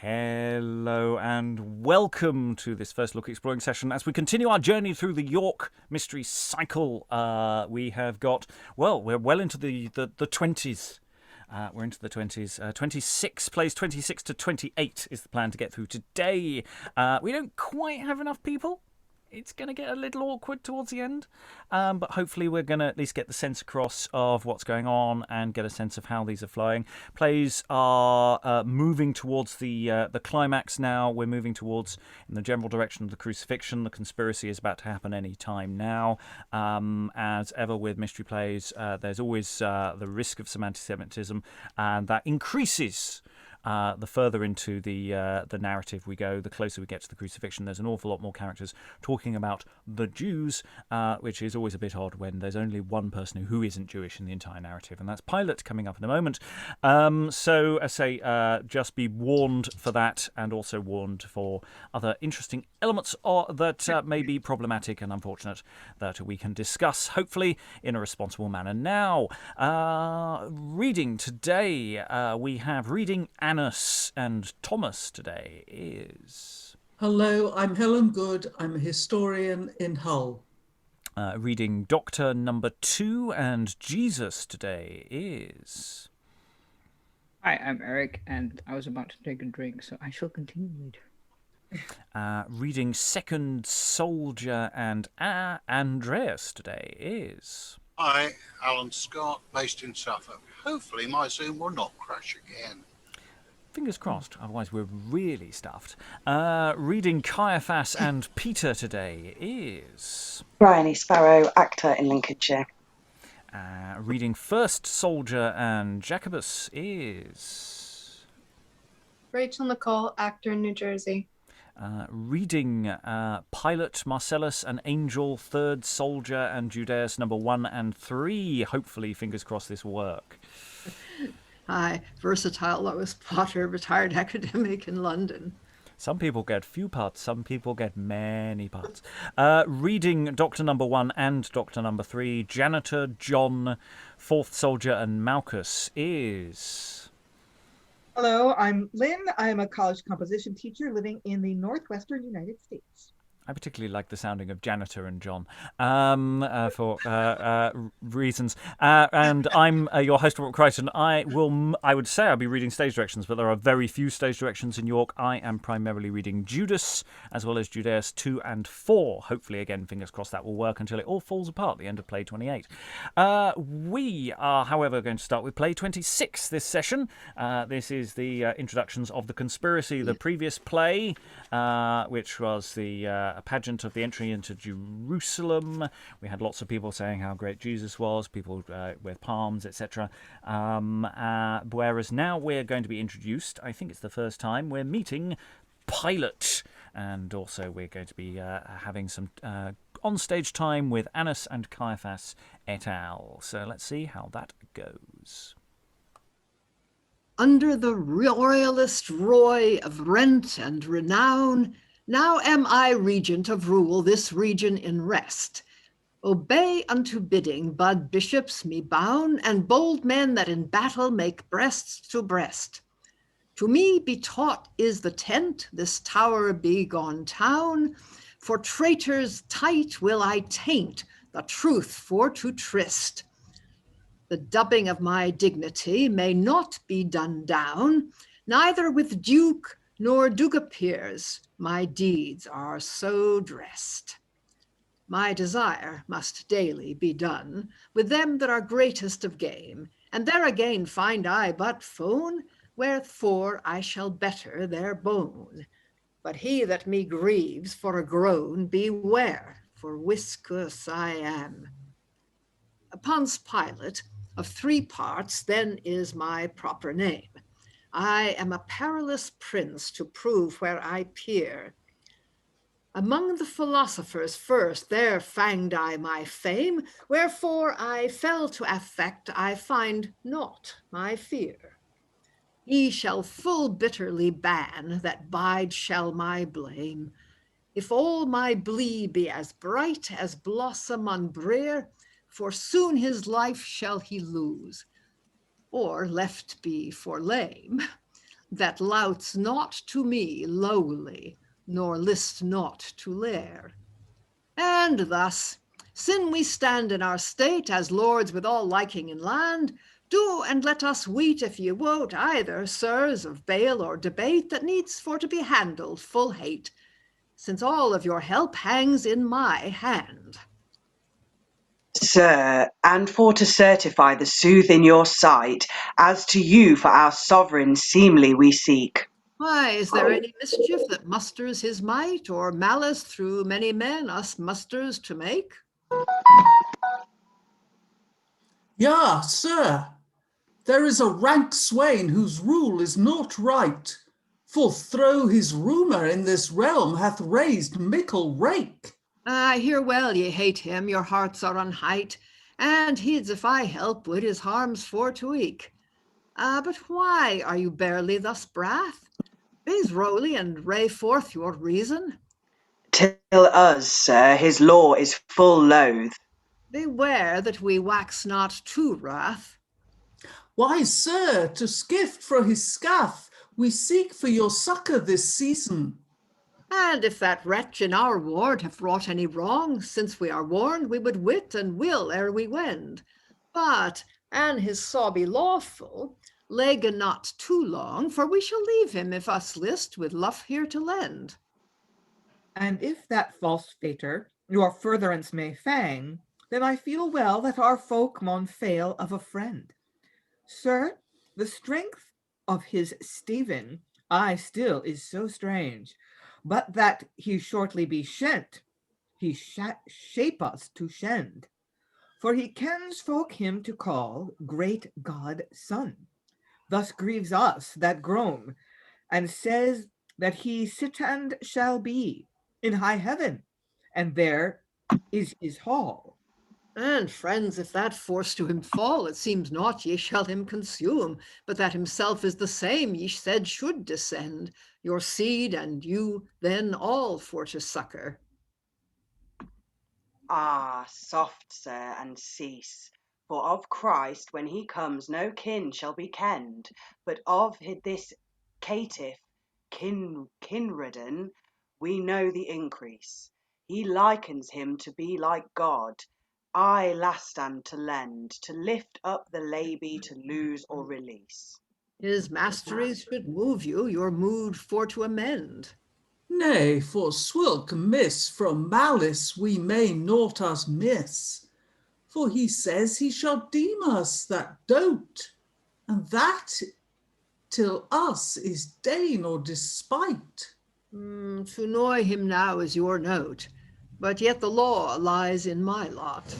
Hello and welcome to this first look exploring session as we continue our journey through the York mystery cycle. We have got, we're well into the 20s. We're into the 20s. 26 plays 26 to 28 is the plan to get through today. We don't quite have enough people. It's going to get a little awkward towards the end, but hopefully we're going to at least get the sense across of what's going on and get a sense of how these are flowing. Plays are moving towards the climax now. We're moving towards, in the general direction of the crucifixion. The conspiracy is about to happen any time now. As ever with mystery plays, there's always the risk of some anti-Semitism, and that increases the further into the narrative we go, the closer we get to the crucifixion. There's an awful lot more characters talking about the Jews, which is always a bit odd when there's only one person who isn't Jewish in the entire narrative, and that's Pilate coming up in a moment. So, I say, just be warned for that, and also warned for other interesting elements that may be problematic and unfortunate that we can discuss, hopefully, in a responsible manner. Now, reading today, we have reading Anus, and Thomas today is... Hello, I'm Helen Good. I'm a historian in Hull. Reading Doctor number 2, and Jesus today is... Hi, I'm Eric, and I was about to take a drink, so I shall continue later. Reading Second Soldier, and Andreas today is... Hi, Alan Scott, based in Suffolk. Hopefully my Zoom will not crash again. Fingers crossed, otherwise we're really stuffed. Reading Caiaphas and Peter today is... Briony, Sparrow, actor in Lincolnshire. Reading First Soldier and Jacobus is... Rachael, Nicole, actor in New Jersey. Reading Pilate, Marcelus, and Angel, Third Soldier, and Judeus number 1 and 3. Hopefully, fingers crossed, this will work. Hi, versatile Lois Potter, retired academic in London. Some people get few parts, some people get many parts. Reading Doctor number 1 and Doctor number 3, Janitor, John, Fourth Soldier, and Malcus is... Hello, I'm Lynn. I am a college composition teacher living in the northwestern United States. I particularly like the sounding of Janitor and John for reasons. And I'm your host, Robert Crighton. I would say I'll be reading stage directions, but there are very few stage directions in York. I am primarily reading Judas, as well as Judeus 2 and 4. Hopefully, again, fingers crossed that will work until it all falls apart at the end of play 28. We are, however, going to start with play 26 this session. This is the introductions of the conspiracy, the previous play, which was the a pageant of the entry into Jerusalem. We had lots of people saying how great Jesus was, people with palms, etc. Whereas now we're going to be introduced, I think it's the first time, we're meeting Pilate. And also we're going to be having some on-stage time with Annas and Caiaphas et al. So let's see how that goes. Under the royalist roy of rent and renown, now am I regent of rule this region in rest. Obey unto bidding, bud bishops me bound, and bold men that in battle make breast to breast. To me be taught is the tent, this tower be gone town, for traitors tight will I taint the truth for to tryst. The dubbing of my dignity may not be done down, neither with duke nor dugapeers my deeds are so dressed. My desire must daily be done with them that are greatest of game, and there again find I but fone, wherefore I shall better their bone. But he that me grieves for a groan, beware, for viscous I am. Upon's Pilate, of 3 parts, then is my proper name. I am a perilous prince to prove where I peer. Among the philosophers first, there fanged I my fame, wherefore I fell to affect I find not my fear. Ye shall full bitterly ban, that bide shall my blame. If all my blee be as bright as blossom on brier, for soon his life shall he lose, or left be for lame. that louts not to me lowly, nor list not to lair. And thus, sin we stand in our state as lords with all liking in land, do and let us weet if ye wot either, sirs, of bail or debate that needs for to be handled full hate, since all of your help hangs in my hand. Sir, and for to certify the sooth in your sight, as to you for our sovereign seemly we seek. Why, is there any mischief that musters his might, or malice through many men us musters to make? Yea, sir, there is a rank swain whose rule is not right, for through his rumour in this realm hath raised mickle rake. I hear well ye hate him, your hearts are unhight, and heeds if I help would his harms for to eke. But why are you barely thus brath? Base rowly and ray forth your reason. Till us, sir, his law is full loath. Beware that we wax not too wrath. Why, sir, to skift fro his scath, we seek for your succour this season. And if that wretch in our ward have wrought any wrong, since we are warned, we would wit and will ere we wend. But, an his saw be lawful, leg not too long, for we shall leave him if us list with luff here to lend. And if that false fater your furtherance may fang, then I feel well that our folk maun fail of a friend. Sir, the strength of his Stephen I still is so strange, but that he shortly be shent, he shape us to shend. For he kens folk him to call great God Son. Thus grieves us that groan, and says that he sittand shall be in high heaven, and there is his hall. And friends, if that force to him fall, it seems not ye shall him consume, but that himself is the same ye said should descend, your seed and you then all for to succour. Ah, soft, sir, and cease. For of Christ, when he comes, no kin shall be kenned, but of this caitiff kinridden, we know the increase. He likens him to be like God. I last stand to lend, to lift up the laby, to lose or release. His masteries should move you, your mood for to amend. Nay, for swilk miss from malice we may naught us miss. For he says he shall deem us that dote, and that till us is dane or despite. To annoy him now is your note, but yet the law lies in my lot.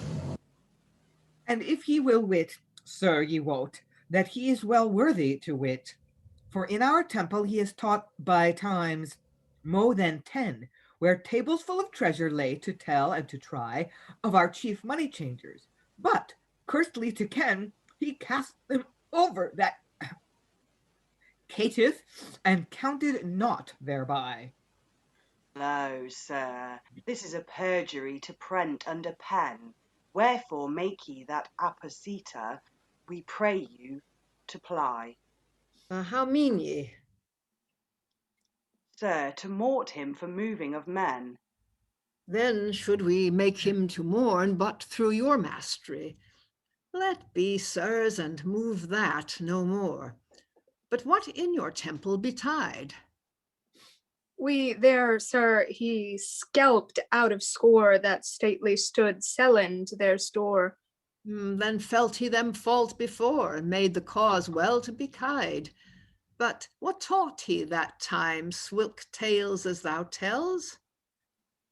And if ye will wit, sir, ye wot, that he is well worthy to wit. For in our temple he is taught by times mo than 10, where tables full of treasure lay to tell and to try of our chief money changers. But, cursedly to ken, he cast them over that caitiff, and counted not thereby. Lo, sir, this is a perjury to prent under pen. Wherefore make ye that apposita, we pray you, to ply. How mean ye? Sir, to mort him for moving of men. Then should we make him to mourn but through your mastery. Let be, sirs, and move that no more. But what in your temple betide? We there, sir, he scalped out of score that stately stood selling to their store. Then felt he them fault before, and made the cause well to be kide. But what taught he that time, swilk tales as thou tells?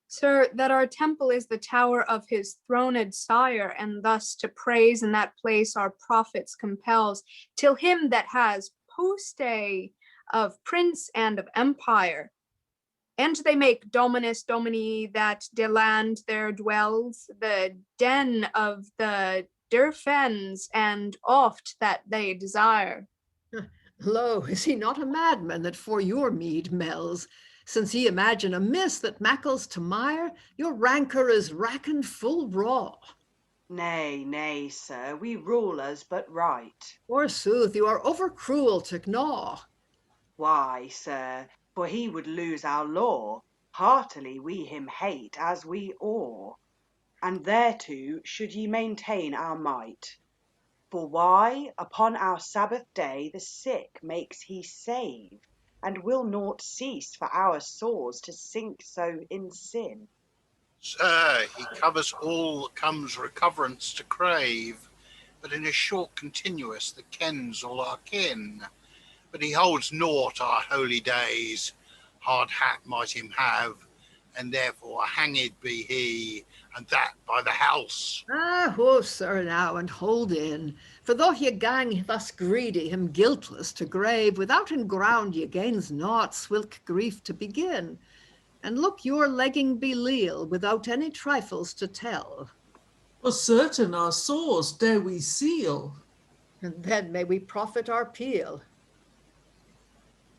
Sir, that our temple is the tower of his throned sire, and thus to praise in that place our prophets compels, till him that has poste of prince and of empire. And they make Dominus Domini that de land there dwells, the den of the Derfens, and oft that they desire. Lo, is he not a madman that for your mead mells? Since ye imagine amiss that mackles to mire, your rancour is rackened full raw. Nay, nay, sir, we rulers but right. Forsooth, you are over cruel to gnaw. Why, sir, for he would lose our law. Heartily we him hate as we awe. And thereto should ye maintain our might. For why, upon our Sabbath day, the sick makes he save, and will naught cease for our sores to sink so in sin. Sir, he covers all that comes recoverance to crave, but in a short continuous that kens all our kin. But he holds naught our holy days, hard hat might him have, and therefore hanged be he, and that by the house. Ah, ho, sir, now, and hold in. For though ye gang thus greedy him guiltless to grave, withouten ground ye gains naught swilk grief to begin. And look your legging be leal, without any trifles to tell. For certain our sores dare we seal. And then may we profit our peal.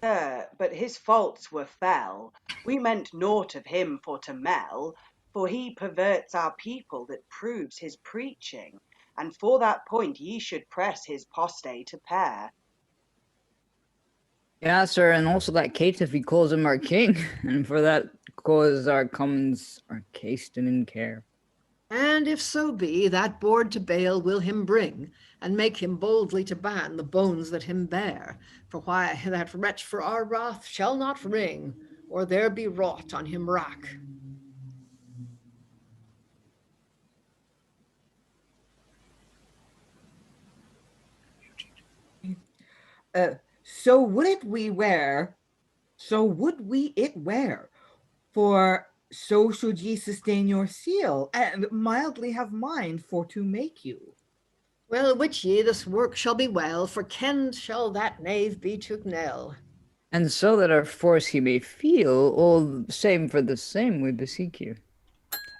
Sir, but his faults were fell. We meant naught of him for to mell, for he perverts our people that proves his preaching, and for that point ye should press his postate to pair. Yeah, sir, and also that caitiff he calls him our king, and for that cause our commons are cased in care. And if so be, that board to bail will him bring, and make him boldly to ban the bones that him bear. For why, that wretch for our wrath shall not ring, or there be wrought on him rack. So would it we wear, so would we it wear, for so should ye sustain your seal, and mildly have mind for to make you. Well, wit ye, this work shall be well, for kenned shall that knave be to knell. And so that our force he may feel, all same for the same we beseech you.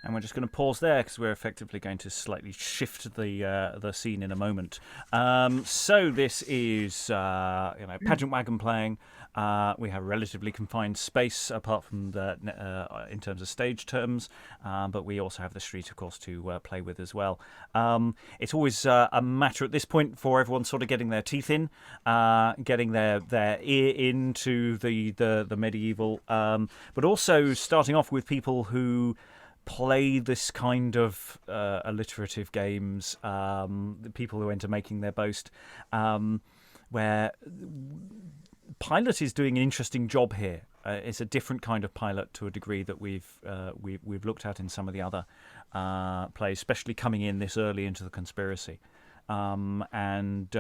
And we're just going to pause there because we're effectively going to slightly shift the scene in a moment. So this is pageant wagon playing. We have relatively confined space apart from the in terms of stage terms, but we also have the street, of course, to play with as well. It's always a matter at this point for everyone sort of getting their teeth in, getting their ear into the medieval, but also starting off with people who play this kind of alliterative games, the people who enter making their boast, where Pilate is doing an interesting job here. It's a different kind of Pilate to a degree that we've looked at in some of the other plays, especially coming in this early into the conspiracy. And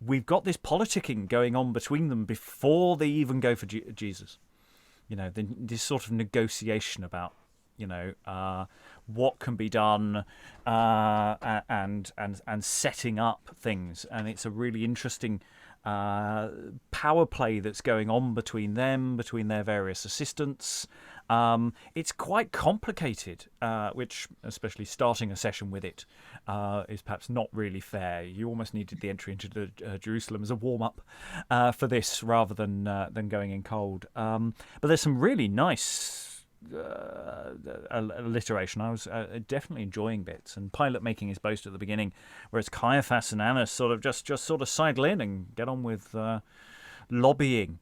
we've got this politicking going on between them before they even go for Jesus. You know, this sort of negotiation about, what can be done, and setting up things, and it's a really interesting power play that's going on between them, between their various assistants. It's quite complicated, which, especially starting a session with it, is perhaps not really fair. You almost needed the entry into Jerusalem as a warm-up for this, rather than going in cold. But there's some really nice alliteration. I was definitely enjoying bits, and Pilate making his boast at the beginning, whereas Caiaphas and Annas sort of just sort of sidle in and get on with lobbying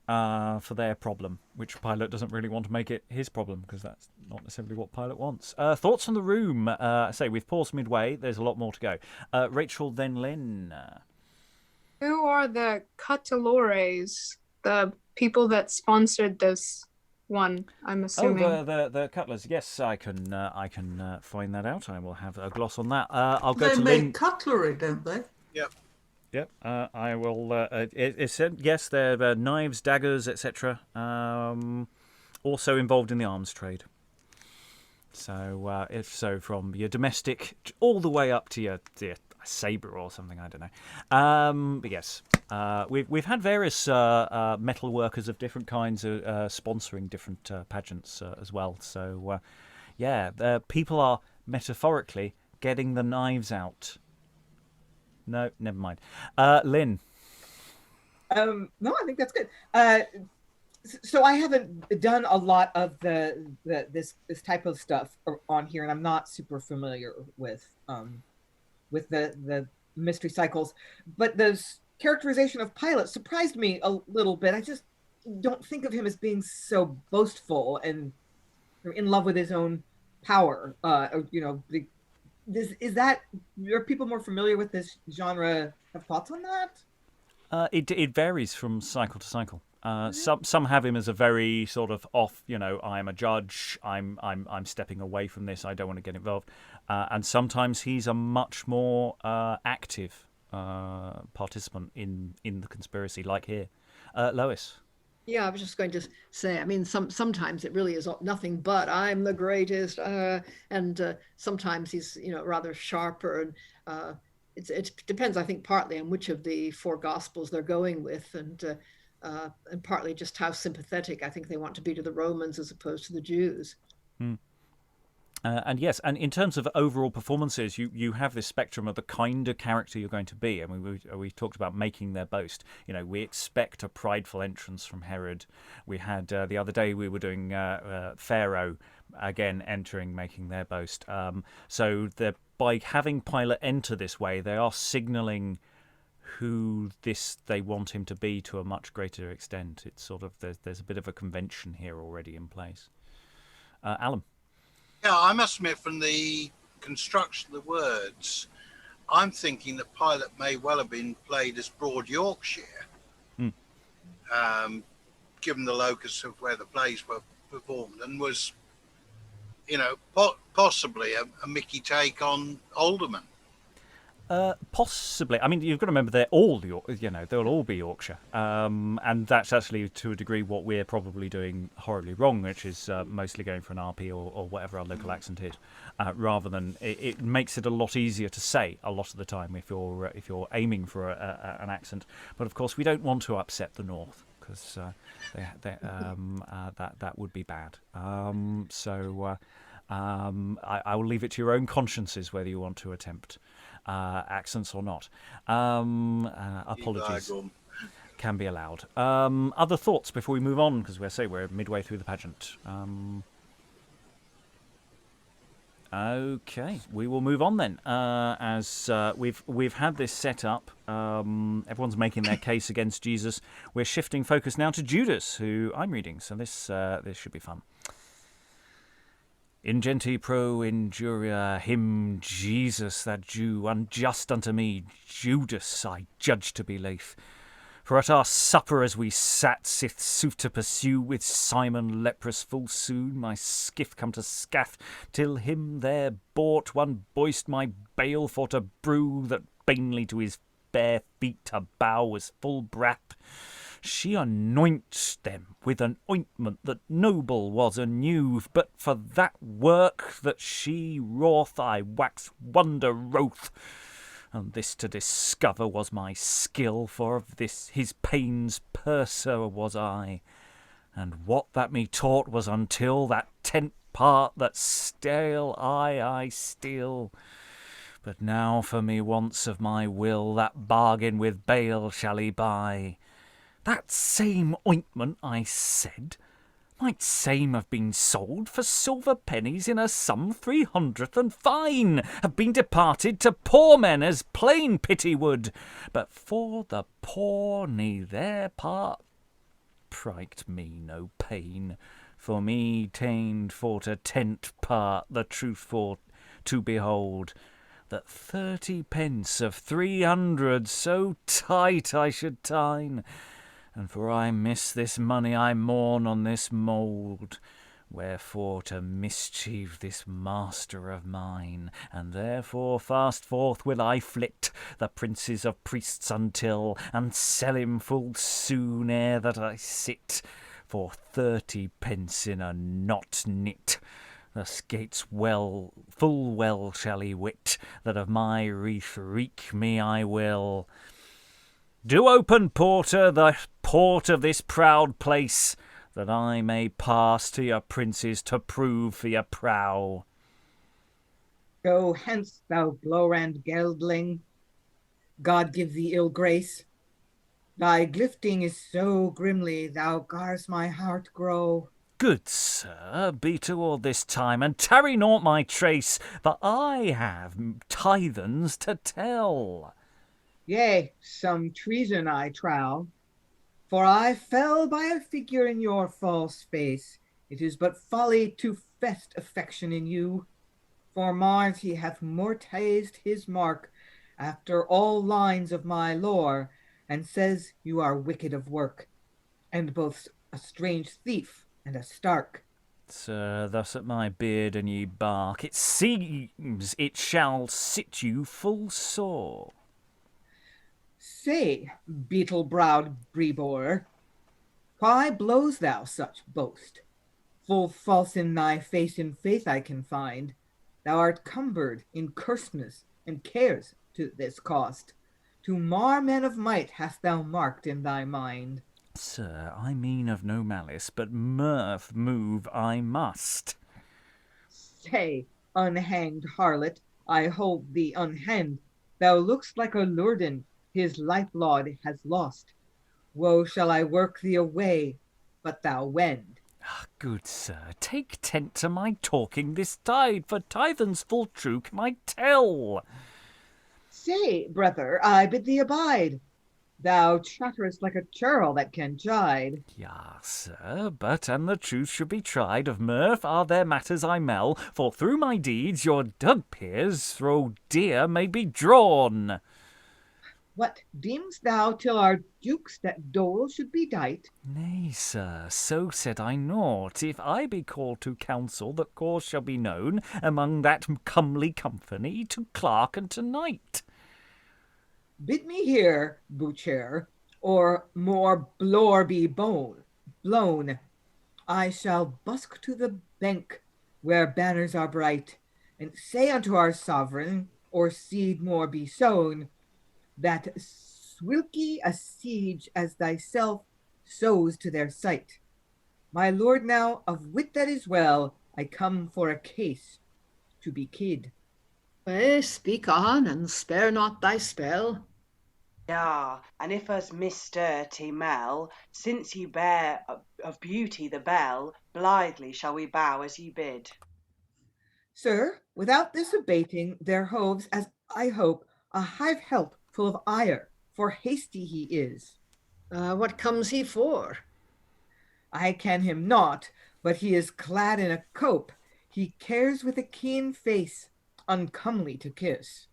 for their problem, which Pilate doesn't really want to make it his problem, because that's not necessarily what Pilate wants. Thoughts on the room? Say we've paused midway. There's a lot more to go. Rachael, then Lynn. Who are the Cutlores, the people that sponsored this one, I'm assuming? Oh, the Cutlers. Yes, I can find that out. I will have a gloss on that. I'll go They to make Lynn. cutlery, don't they? Yep. I will. It said yes. They're knives, daggers, etc. Also involved in the arms trade. So, if so, from your domestic all the way up to your saber or something, I don't know. But yes, we've had various metal workers of different kinds sponsoring different pageants as well. So people are metaphorically getting the knives out. No, never mind. Lynn. No, I think that's good. So I haven't done a lot of this type of stuff on here, and I'm not super familiar with the mystery cycles, but those characterization of Pilate surprised me a little bit. I just don't think of him as being so boastful and in love with his own power. Is that, are people more familiar with this genre have thoughts on that? It varies from cycle to cycle. Some have him as a very sort of off, I am a judge, I'm stepping away from this, I don't want to get involved. And sometimes he's a much more active participant in the conspiracy, like here. Lois. Yeah, I was just going to say, I mean, sometimes it really is nothing but I'm the greatest, and sometimes he's, rather sharper, and it depends, I think, partly on which of the four Gospels they're going with, and partly just how sympathetic I think they want to be to the Romans as opposed to the Jews. And yes, and in terms of overall performances, you have this spectrum of the kind of character you're going to be. I mean, we talked about making their boast. We expect a prideful entrance from Herod. We had the other day we were doing Pharaoh again entering, making their boast. So by having Pilate enter this way, they are signalling who they want him to be to a much greater extent. It's sort of there's a bit of a convention here already in place. Alan. Yeah, I must admit, from the construction of the words, I'm thinking that Pilate may well have been played as Broad Yorkshire, given the locus of where the plays were performed, and was, possibly a Mickey take on Alderman. Possibly. I mean, you've got to remember they're all they'll all be Yorkshire, and that's actually to a degree what we're probably doing horribly wrong, which is mostly going for an RP or whatever our local accent is, rather than it makes it a lot easier to say a lot of the time if you're aiming for an accent. But of course, we don't want to upset the North because that would be bad. I will leave it to your own consciences whether you want to attempt accents or not. Apologies can be allowed. Other thoughts before we move on, because we're midway through the pageant. Okay, we will move on then. As we've had this set up, everyone's making their case against Jesus. We're shifting focus now to Judas, who I'm reading. So this should be fun. Ingenti pro injuria him Jesus, that Jew, unjust unto me, Judas, I judge to be laith. For at our supper as we sat, sith sooth to pursue, with Simon leprous full soon, my skiff come to scath, till him there bought one boist my bale for to brew, that vainly to his bare feet to bow was full breath. She anoints them with an ointment that noble was anew, but for that work that she wrought I wax wonder wroth. And this to discover was my skill, for of this his pains purser was I. And what that me taught was until that 10th part that stale I steal. But now for me wants of my will, that bargain with bale shall he buy. That same ointment, I said, might same have been sold for silver pennies in a sum 300th and fine, have been departed to poor men as plain pity would, but for the poor ne their part priked me no pain, for me tained for to 10th part the truth for to behold, that 30 pence of 300 so tight I should tine. And for I miss this money, I mourn on this mould. Wherefore to mischief this master of mine, and therefore fast forth will I flit the princes of priests until, and sell him full soon ere that I sit, for 30 pence in a knot knit. The skates full well shall he wit, that of my wreath wreak me I will. Do open, porter, the port of this proud place, that I may pass to your princes to prove for your prow. Go hence, thou glorand geldling. God give thee ill grace. Thy glifting is so grimly, thou gars my heart grow. Good sir, be toward this time, and tarry not my trace, for I have tithens to tell. Yea, some treason I trow. For I fell by a figure in your false face. It is but folly to fest affection in you. For Mars he hath mortised his mark after all lines of my lore, and says you are wicked of work, and both a strange thief and a stark. Sir, thus at my beard and ye bark, it seems it shall sit you full sore. Say, beetle-browed Brebor, why blows thou such boast? Full false in thy face in faith I can find. Thou art cumbered in cursedness and cares to this cost. To mar men of might hast thou marked in thy mind. Sir, I mean of no malice, but mirth move I must. Say, unhanged harlot, I hold thee unhanged. Thou look'st like a Lurden his life-laud has lost. Woe shall I work thee away, but thou wend. Good sir, take tent to my talking this tide, for tithen's full true can I tell. Say, brother, I bid thee abide. Thou chatterest like a churl that can chide. Yea, sir, but an the truth should be tried, of mirth are there matters I mell, for through my deeds your dug peers through deer may be drawn. What deem'st thou till our dukes that dole should be dight? Nay, sir, so said I naught. If I be called to council, the cause shall be known among that comely company to clerk and to knight. Bid me hear, butcher, or more blore be blown. I shall busk to the bank where banners are bright, and say unto our sovereign, or seed more be sown, that swilky a siege as thyself sows to their sight. My lord, now of wit that is well, I come for a case to be kid. Speak on, and spare not thy spell. Yeah, and if us misstirty mel, since you bear of beauty the bell, blithely shall we bow as ye bid. Sir, without this abating their hoves, as I hope, a hive help full of ire, for hasty he is. What comes he for? I ken him not, but he is clad in a cope. He cares with a keen face, uncomely to kiss.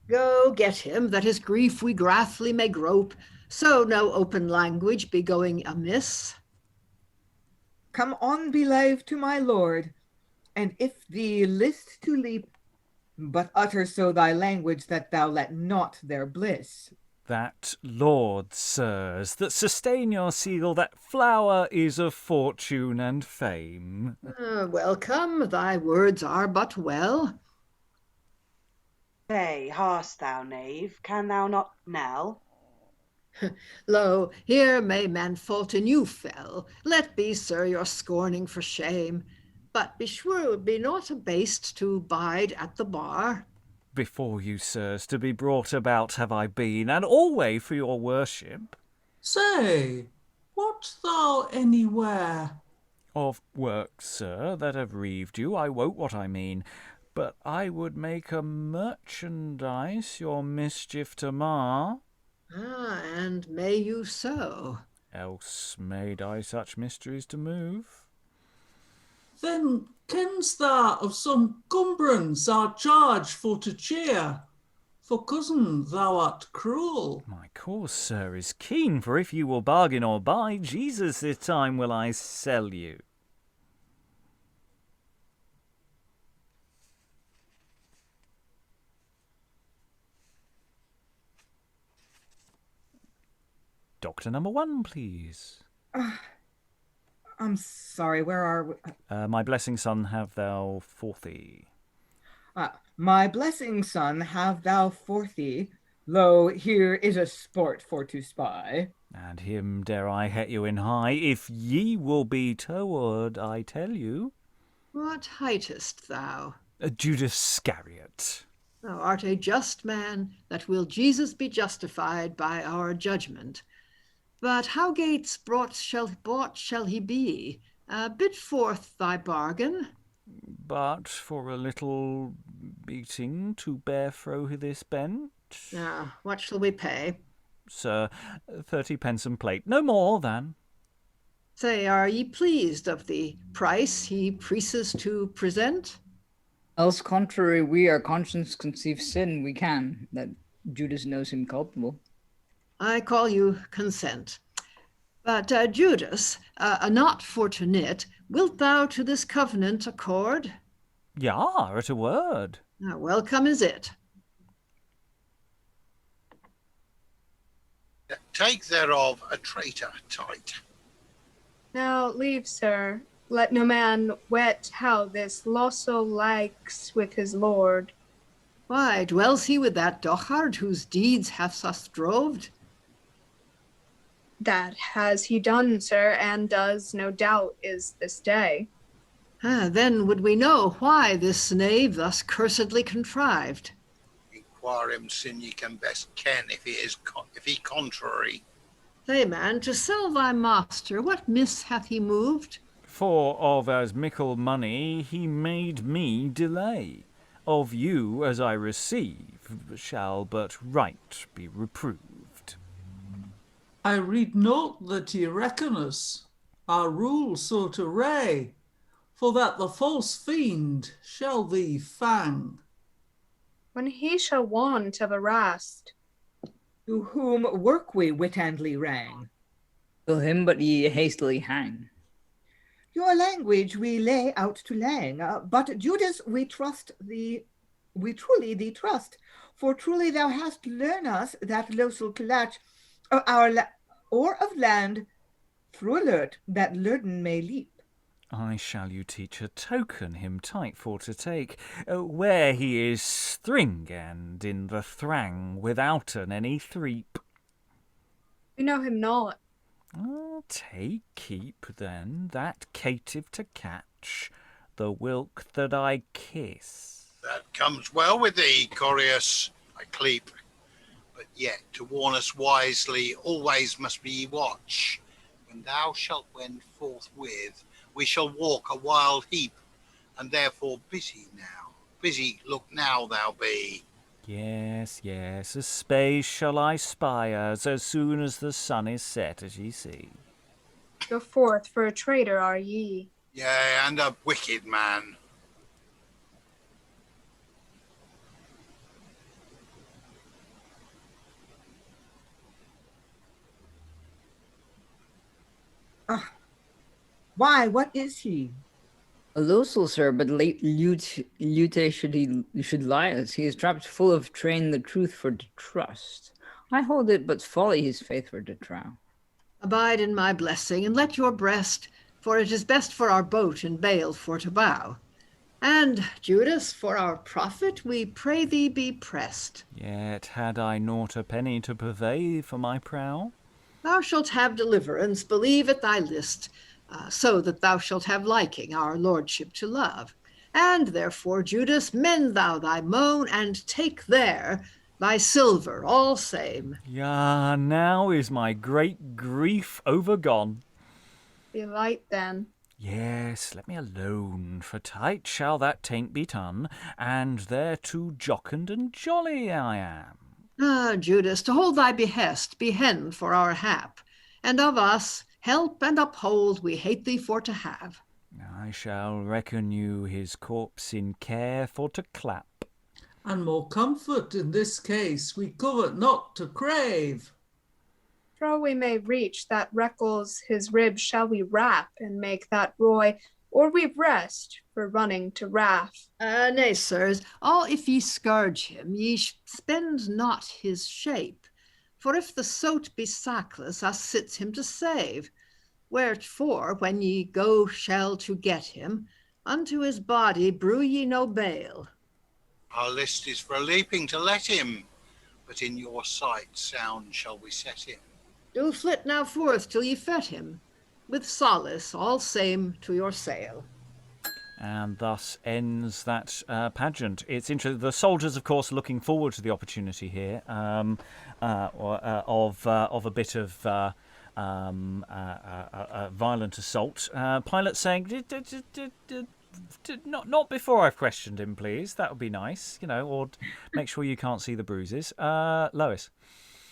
Go get him, that his grief we grathly may grope, so no open language be going amiss. Come on, belave to my lord, and if thee list to leap, but utter so thy language that thou let not their bliss. That, lord, sirs, that sustain your seal, that flower is of fortune and fame. Welcome, thy words are but well. Say, hast thou, knave, can thou not knell? Lo, here may man fault in you fell. Let be, sir, your scorning for shame. But be sure be not abased to bide at the bar. Before you, sirs, to be brought about have I been, and alway for your worship. Say, what thou anywhere? Of work, sir, that have reaved you, I wot what I mean. But I would make a merchandise your mischief to mar. And may you so. Else made I such mysteries to move. Then kens thou of some cumbrance our charge for to cheer? For cousin, thou art cruel. My cause, sir, is keen, for if you will bargain or buy, Jesus this time will I sell you. Doctor number 1, please. I'm sorry, where are we? My blessing, son, have thou forth thee. My blessing, son, have thou forth thee. Lo, here is a sport for to spy. And him dare I het you in high, if ye will be toward, I tell you. What hightest thou? Judas Iscariot. Thou art a just man, that will Jesus be justified by our judgment. But how gates bought shall he be? Bid forth thy bargain. But for a little beating to bear fro this bent. What shall we pay? Sir, 30 pence and plate, no more than. Say, are ye pleased of the price he preases to present? Else contrary, we our conscience conceive sin, we can, that Judas knows him culpable. I call you consent. But Judas, not for to knit, wilt thou to this covenant accord? Ja, at a word. Welcome is it. Take thereof a traitor tight. Now leave, sir. Let no man wet how this Loso likes with his lord. Why, dwells he with that dochard whose deeds hath us droved? That has he done, sir, and does, no doubt, is this day. Then would we know why this knave thus cursedly contrived. Inquire him sin ye can best ken if he contrary. Say, man, to sell thy master, what miss hath he moved? For of as mickle money he made me delay. Of you as I receive shall but right be reproved. I read not that ye reckon us, our rule so to ray, for that the false fiend shall thee fang. When he shall want of a rast. To whom work we witandly rang? Kill him, but ye hastily hang. Your language we lay out to lang, but Judas we truly thee trust, for truly thou hast learned us that losel clutch of or of land through alert that Lurden may leap. I shall you teach a token him tight for to take, where he is thring and in the thrang withouten any threep. We know him not. Take keep then that caitiff to catch, the whilk that I kiss. That comes well with thee, Corius, I cleep. But yet, to warn us wisely, always must be watch. When thou shalt wend forthwith, we shall walk a wild heap, and therefore busy now. Busy look now thou be. Yes, yes, a space shall I spy us as soon as the sun is set, as ye see. Go forth for a traitor are ye. Yea, and a wicked man. Why, what is he? A losel, sir, but late lute should lie us. He is trapped full of train the truth for to trust. I hold it but folly his faith for to trow. Abide in my blessing, and let your breast, for it is best for our boat and bale for to bow. And, Judas, for our profit, we pray thee be pressed. Yet had I naught a penny to purvey for my prow. Thou shalt have deliverance, believe at thy list, so that thou shalt have liking our lordship to love. And therefore, Judas, mend thou thy moan, and take there thy silver all same. Ya, now is my great grief overgone. Belike then. Yes, let me alone, for tight shall that taint be done, and thereto jocund and jolly I am. Judas, to hold thy behest, behen for our hap, and of us help and uphold we hate thee for to have. I shall reckon you his corpse in care for to clap. And more comfort in this case we covet not to crave. For we may reach that Rachael's his ribs shall we wrap and make that roy, or we rest for running to wrath. Nay, sirs, all if ye scourge him, ye spend not his shape. For if the sote be sackless, us sits him to save. Wherefore, when ye go shall to get him, unto his body brew ye no bale. Our list is for a leaping to let him, but in your sight sound shall we set him. Do flit now forth till ye fet him, with solace all same to your sail. And thus ends that pageant. It's interesting. The soldiers, of course, looking forward to the opportunity here of a bit of violent assault. Pilate saying, Not before I've questioned him, please. That would be nice, or make sure you can't see the bruises. Lois.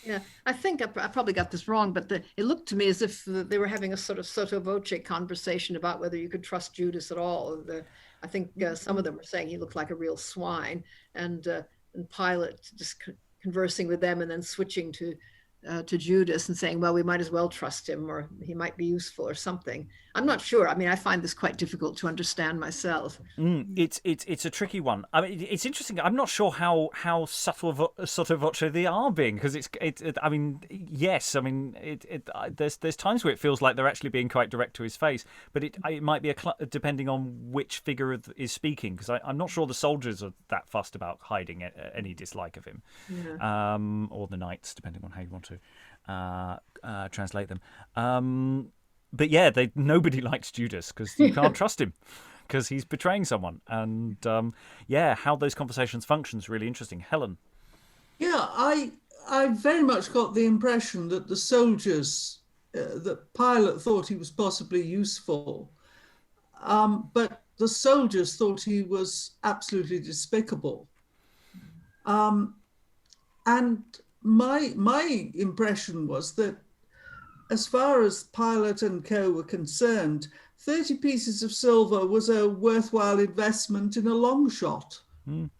Yeah, I think I probably got this wrong, but it looked to me as if they were having a sort of sotto voce conversation about whether you could trust Judas at all. I think some of them were saying he looked like a real swine, and Pilate just conversing with them and then switching to Judas and saying, well, we might as well trust him, or he might be useful or something. I'm not sure. I mean, I find this quite difficult to understand myself. It's a tricky one. I mean, it's interesting. I'm not sure how subtle sotto voce they are being, because there's times where it feels like they're actually being quite direct to his face, but it might be depending on which figure is speaking, because I'm not sure the soldiers are that fussed about hiding any dislike of him, or the knights, depending on how you want to translate them. But yeah, nobody likes Judas because you can't trust him because he's betraying someone. And how those conversations function is really interesting. Helen? Yeah, I very much got the impression that the soldiers, that Pilate thought he was possibly useful, but the soldiers thought he was absolutely despicable. And my impression was that as far as Pilate and co were concerned, 30 pieces of silver was a worthwhile investment in a long shot. Mm.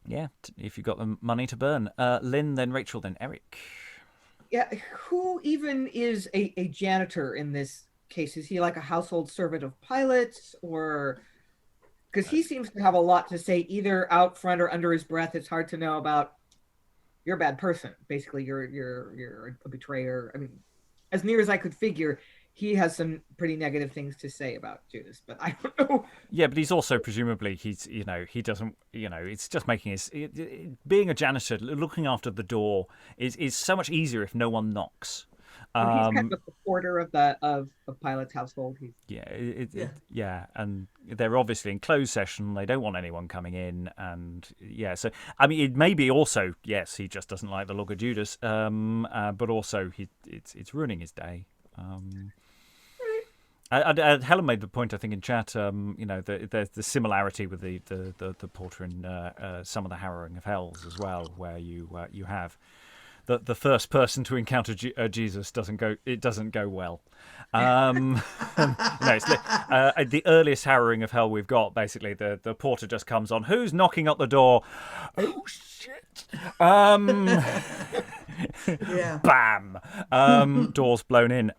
Yeah, if you've got the money to burn. Lynn, then Rachael, then Eric. Yeah, who even is a janitor in this case? Is he like a household servant of Pilate's, or... Because he seems to have a lot to say, either out front or under his breath. It's hard to know about... You're a bad person. Basically, you're a betrayer. I mean, as near as I could figure, he has some pretty negative things to say about Judas, but I don't know. Yeah, but he's also presumably he doesn't, it's just making being a janitor, looking after the door is so much easier if no one knocks. He's kind of a supporter of Pilate's household. And they're obviously in closed session. They don't want anyone coming in, and so I mean, it may be also he just doesn't like the look of Judas, but also it's ruining his day. Helen made the point, I think, in chat. There's the similarity with the porter in some of the Harrowing of Hells as well, where you have. The first person to encounter Jesus doesn't go well. It's the earliest harrowing of hell we've got. Basically, the porter just comes on. Who's knocking at the door? Oh shit! Yeah. Bam! Doors blown in.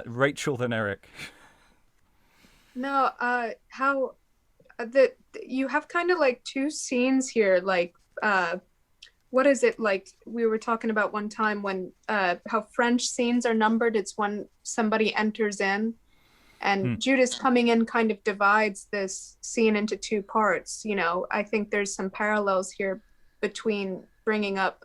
Rachael, then Eric. No, how that you have kind of like two scenes here, like. What is it like we were talking about one time when how French scenes are numbered? It's when somebody enters in, and Judas coming in kind of divides this scene into two parts. I think there's some parallels here between bringing up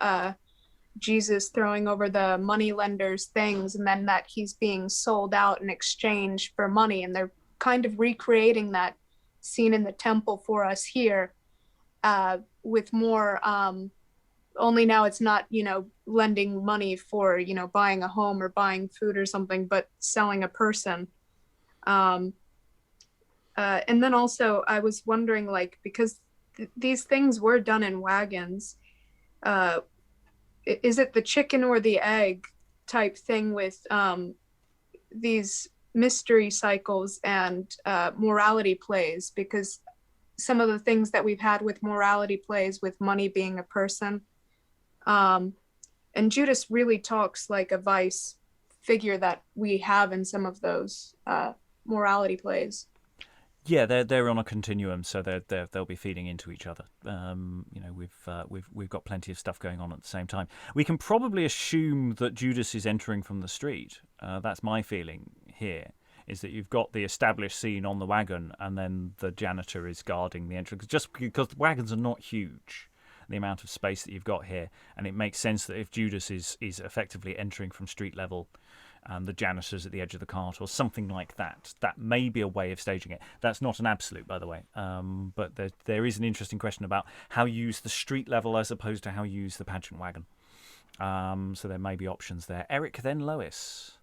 Jesus throwing over the moneylender's things, and then that he's being sold out in exchange for money, and they're kind of recreating that scene in the temple for us here with more. Only now it's not, lending money for, buying a home or buying food or something, but selling a person. And then also I was wondering, like, because these things were done in wagons, is it the chicken or the egg type thing with these mystery cycles and morality plays? Because some of the things that we've had with morality plays, with money being a person, and Judas really talks like a vice figure that we have in some of those morality plays. Yeah, they're on a continuum, so they'll be feeding into each other. We've got plenty of stuff going on at the same time. We can probably assume that Judas is entering from the street. That's my feeling here. Is that you've got the established scene on the wagon, and then the janitor is guarding the entrance, just because the wagons are not huge. The amount of space that you've got here, and it makes sense that if Judas is effectively entering from street level, the janitor's at the edge of the cart or something like that, that may be a way of staging it. That's not an absolute, by the way, but there is an interesting question about how you use the street level as opposed to how you use the pageant wagon. So there may be options there. Eric, then Lois.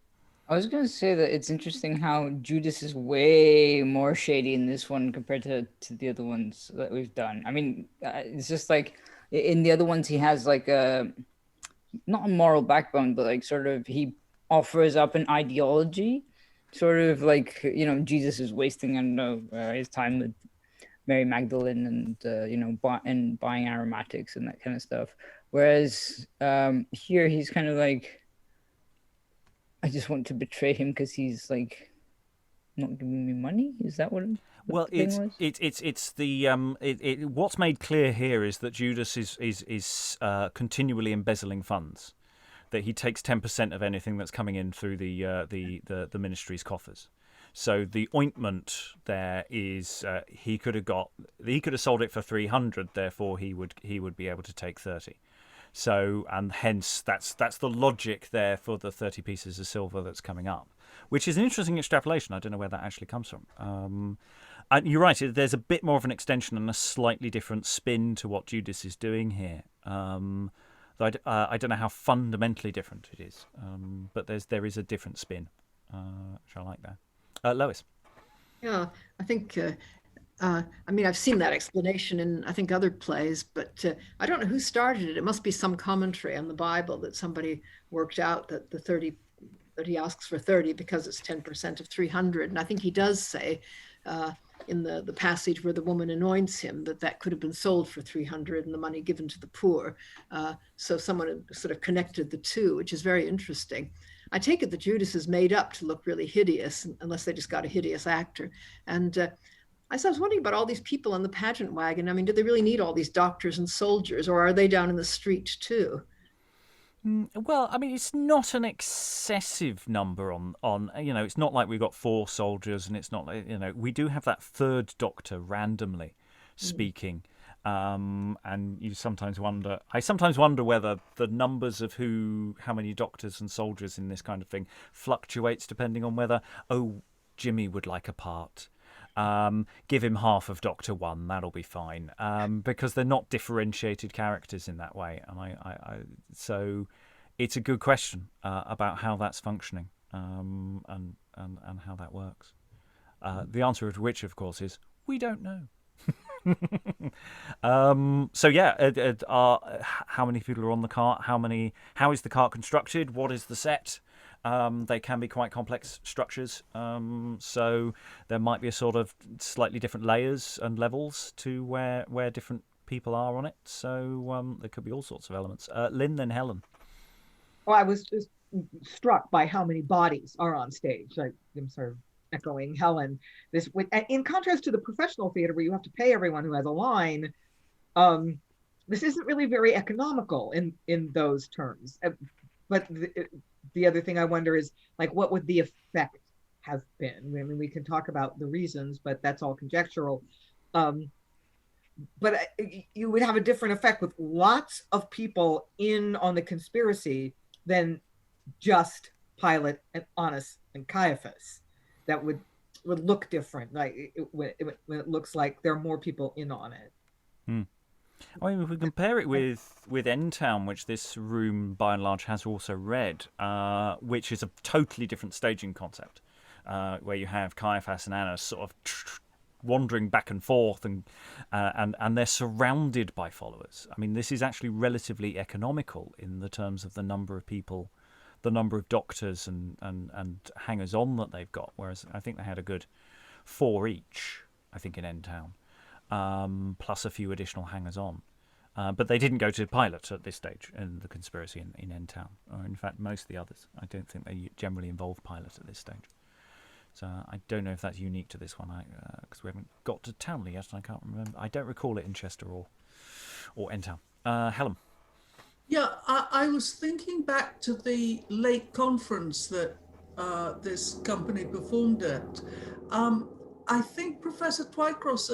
I was gonna say that it's interesting how Judas is way more shady in this one compared to the other ones that we've done. I mean, it's just like in the other ones he has like a not a moral backbone, but like sort of he offers up an ideology, sort of like Jesus is wasting his time with Mary Magdalene and and buying aromatics and that kind of stuff. Whereas here he's kind of like, I just want to betray him because he's like not giving me money. Is that what? Well, it's the what's made clear here is that Judas is continually embezzling funds. That he takes 10% of anything that's coming in through the ministry's coffers. So the ointment there is he could have sold it for 300. Therefore, he would be able to take 30. So, and hence that's the logic there for the 30 pieces of silver that's coming up, which is an interesting extrapolation. I don't know where that actually comes from. And you're right. There's a bit more of an extension and a slightly different spin to what Judas is doing here. Though I don't know how fundamentally different it is, but there is a different spin, which I like there. Lois. Yeah, I think. I mean, I've seen that explanation in, I think, other plays, but I don't know who started it. It must be some commentary on the Bible that somebody worked out that the 30, that he asks for 30 because it's 10% of 300. And I think he does say in the passage where the woman anoints him that could have been sold for 300 and the money given to the poor. So someone had sort of connected the two, which is very interesting. I take it that Judas is made up to look really hideous, unless they just got a hideous actor. And I was wondering about all these people on the pageant wagon. I mean, do they really need all these doctors and soldiers, or are they down in the street too? Well, I mean, it's not an excessive number on it's not like we've got 4 soldiers, and it's not like, we do have that third doctor randomly speaking. And I sometimes wonder whether the numbers of how many doctors and soldiers in this kind of thing fluctuates depending on whether, Jimmy would like a part. Give him half of Doctor One, that'll be fine. Because they're not differentiated characters in that way, and so it's a good question about how that's functioning and how that works. The answer to which, of course, is we don't know. So yeah, how many people are on the cart? How is the cart constructed? What is the set? They can be quite complex structures, so there might be a sort of slightly different layers and levels to where different people are on it. So there could be all sorts of elements. Lynn, then Helen. Well, I was just struck by how many bodies are on stage. I'm sort of echoing Helen. In contrast to the professional theater where you have to pay everyone who has a line, this isn't really very economical in those terms. But the other thing I wonder is, like, what would the effect have been? I mean, we can talk about the reasons, but that's all conjectural. But you would have a different effect with lots of people in on the conspiracy than just Pilate and Annas and Caiaphas. That would look different, like when it looks like there are more people in on it. I mean, if we compare it with End Town, which this room by and large has also read, which is a totally different staging concept, where you have Caiaphas and Annas sort of wandering back and forth, and they're surrounded by followers. I mean, this is actually relatively economical in the terms of the number of people, the number of doctors and hangers-on that they've got, whereas I think they had a good 4 each, I think, in End Town, plus a few additional hangers-on. But they didn't go to Pilate at this stage in the conspiracy in End Town, or in fact most of the others. I don't think they generally involve Pilate at this stage. So I don't know if that's unique to this one, because we haven't got to Townley yet, and I can't remember. I don't recall it in Chester or End Town. Helen. Yeah, I was thinking back to the late conference that this company performed at. I think Professor Twycross,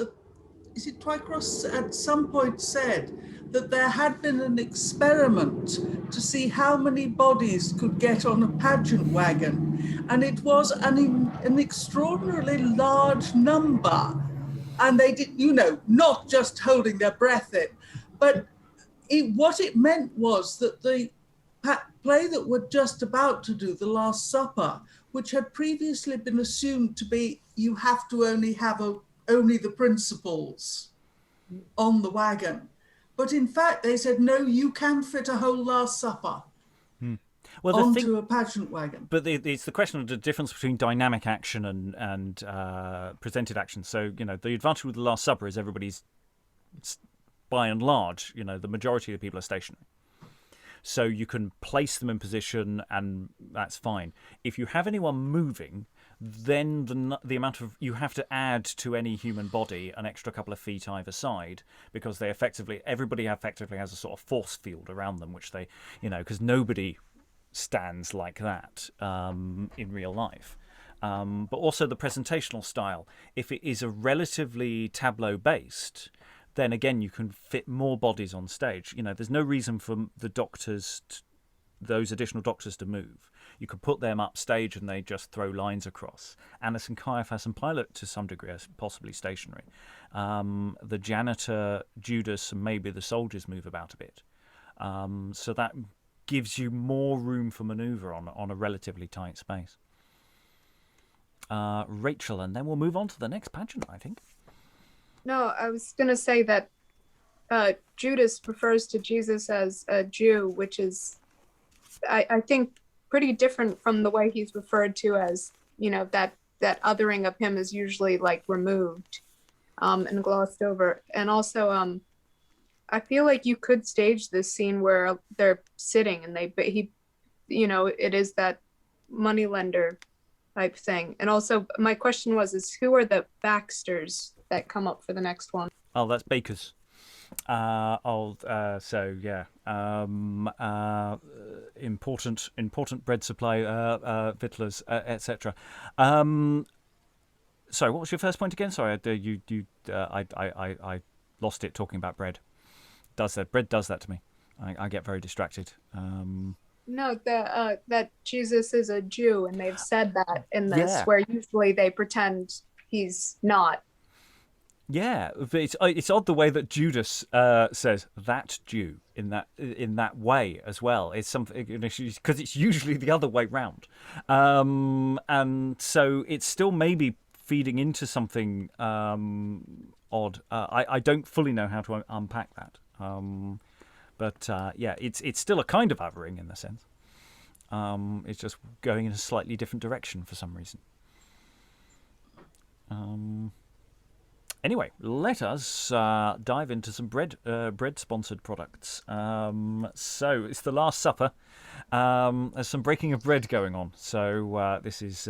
at some point said that there had been an experiment to see how many bodies could get on a pageant wagon, and it was an extraordinarily large number. And they did, not just holding their breath in, but what it meant was that the play that we're just about to do, The Last Supper, which had previously been assumed to be you have to only have only the principals on the wagon. But in fact, they said, no, you can fit a whole Last Supper Well, onto a pageant wagon. But it's the question of the difference between dynamic action and presented action. So, the advantage with the Last Supper is everybody's, by and large, the majority of the people are stationary. So you can place them in position, and that's fine. If you have anyone moving, then the amount of you have to add to any human body an extra couple of feet either side, because everybody effectively has a sort of force field around them, which they, because nobody stands like that in real life. But also the presentational style. If it is a relatively tableau based, then again you can fit more bodies on stage. There's no reason for the doctors, those additional doctors, to move. You could put them up stage and they just throw lines across. Annas and Caiaphas and Pilate to some degree are possibly stationary. The janitor, Judas, and maybe the soldiers move about a bit. So that gives you more room for manoeuvre on a relatively tight space. Rachael, and then we'll move on to the next pageant, I think. No, I was going to say that Judas refers to Jesus as a Jew, which is, I think, pretty different from the way he's referred to as, that othering of him is usually like removed and glossed over. And also, I feel like you could stage this scene where they're sitting and it is that moneylender type thing. And also, my question is who are the Baxters that come up for the next one? Oh, that's bakers. Important bread supply, vittlers, etc. Sorry, what was your first point again? Sorry, I lost it talking about bread. Bread does that to me. I get very distracted. No, that Jesus is a Jew, and they've said that in this, where usually they pretend he's not. Yeah, but it's odd the way that Judas says that Jew in that way as well. It's something because it's usually the other way round, and so it's still maybe feeding into something odd. I don't fully know how to unpack that, but it's still a kind of othering in the sense. It's just going in a slightly different direction for some reason. Anyway, let us dive into some bread-sponsored products. So it's the Last Supper. There's some breaking of bread going on. So this is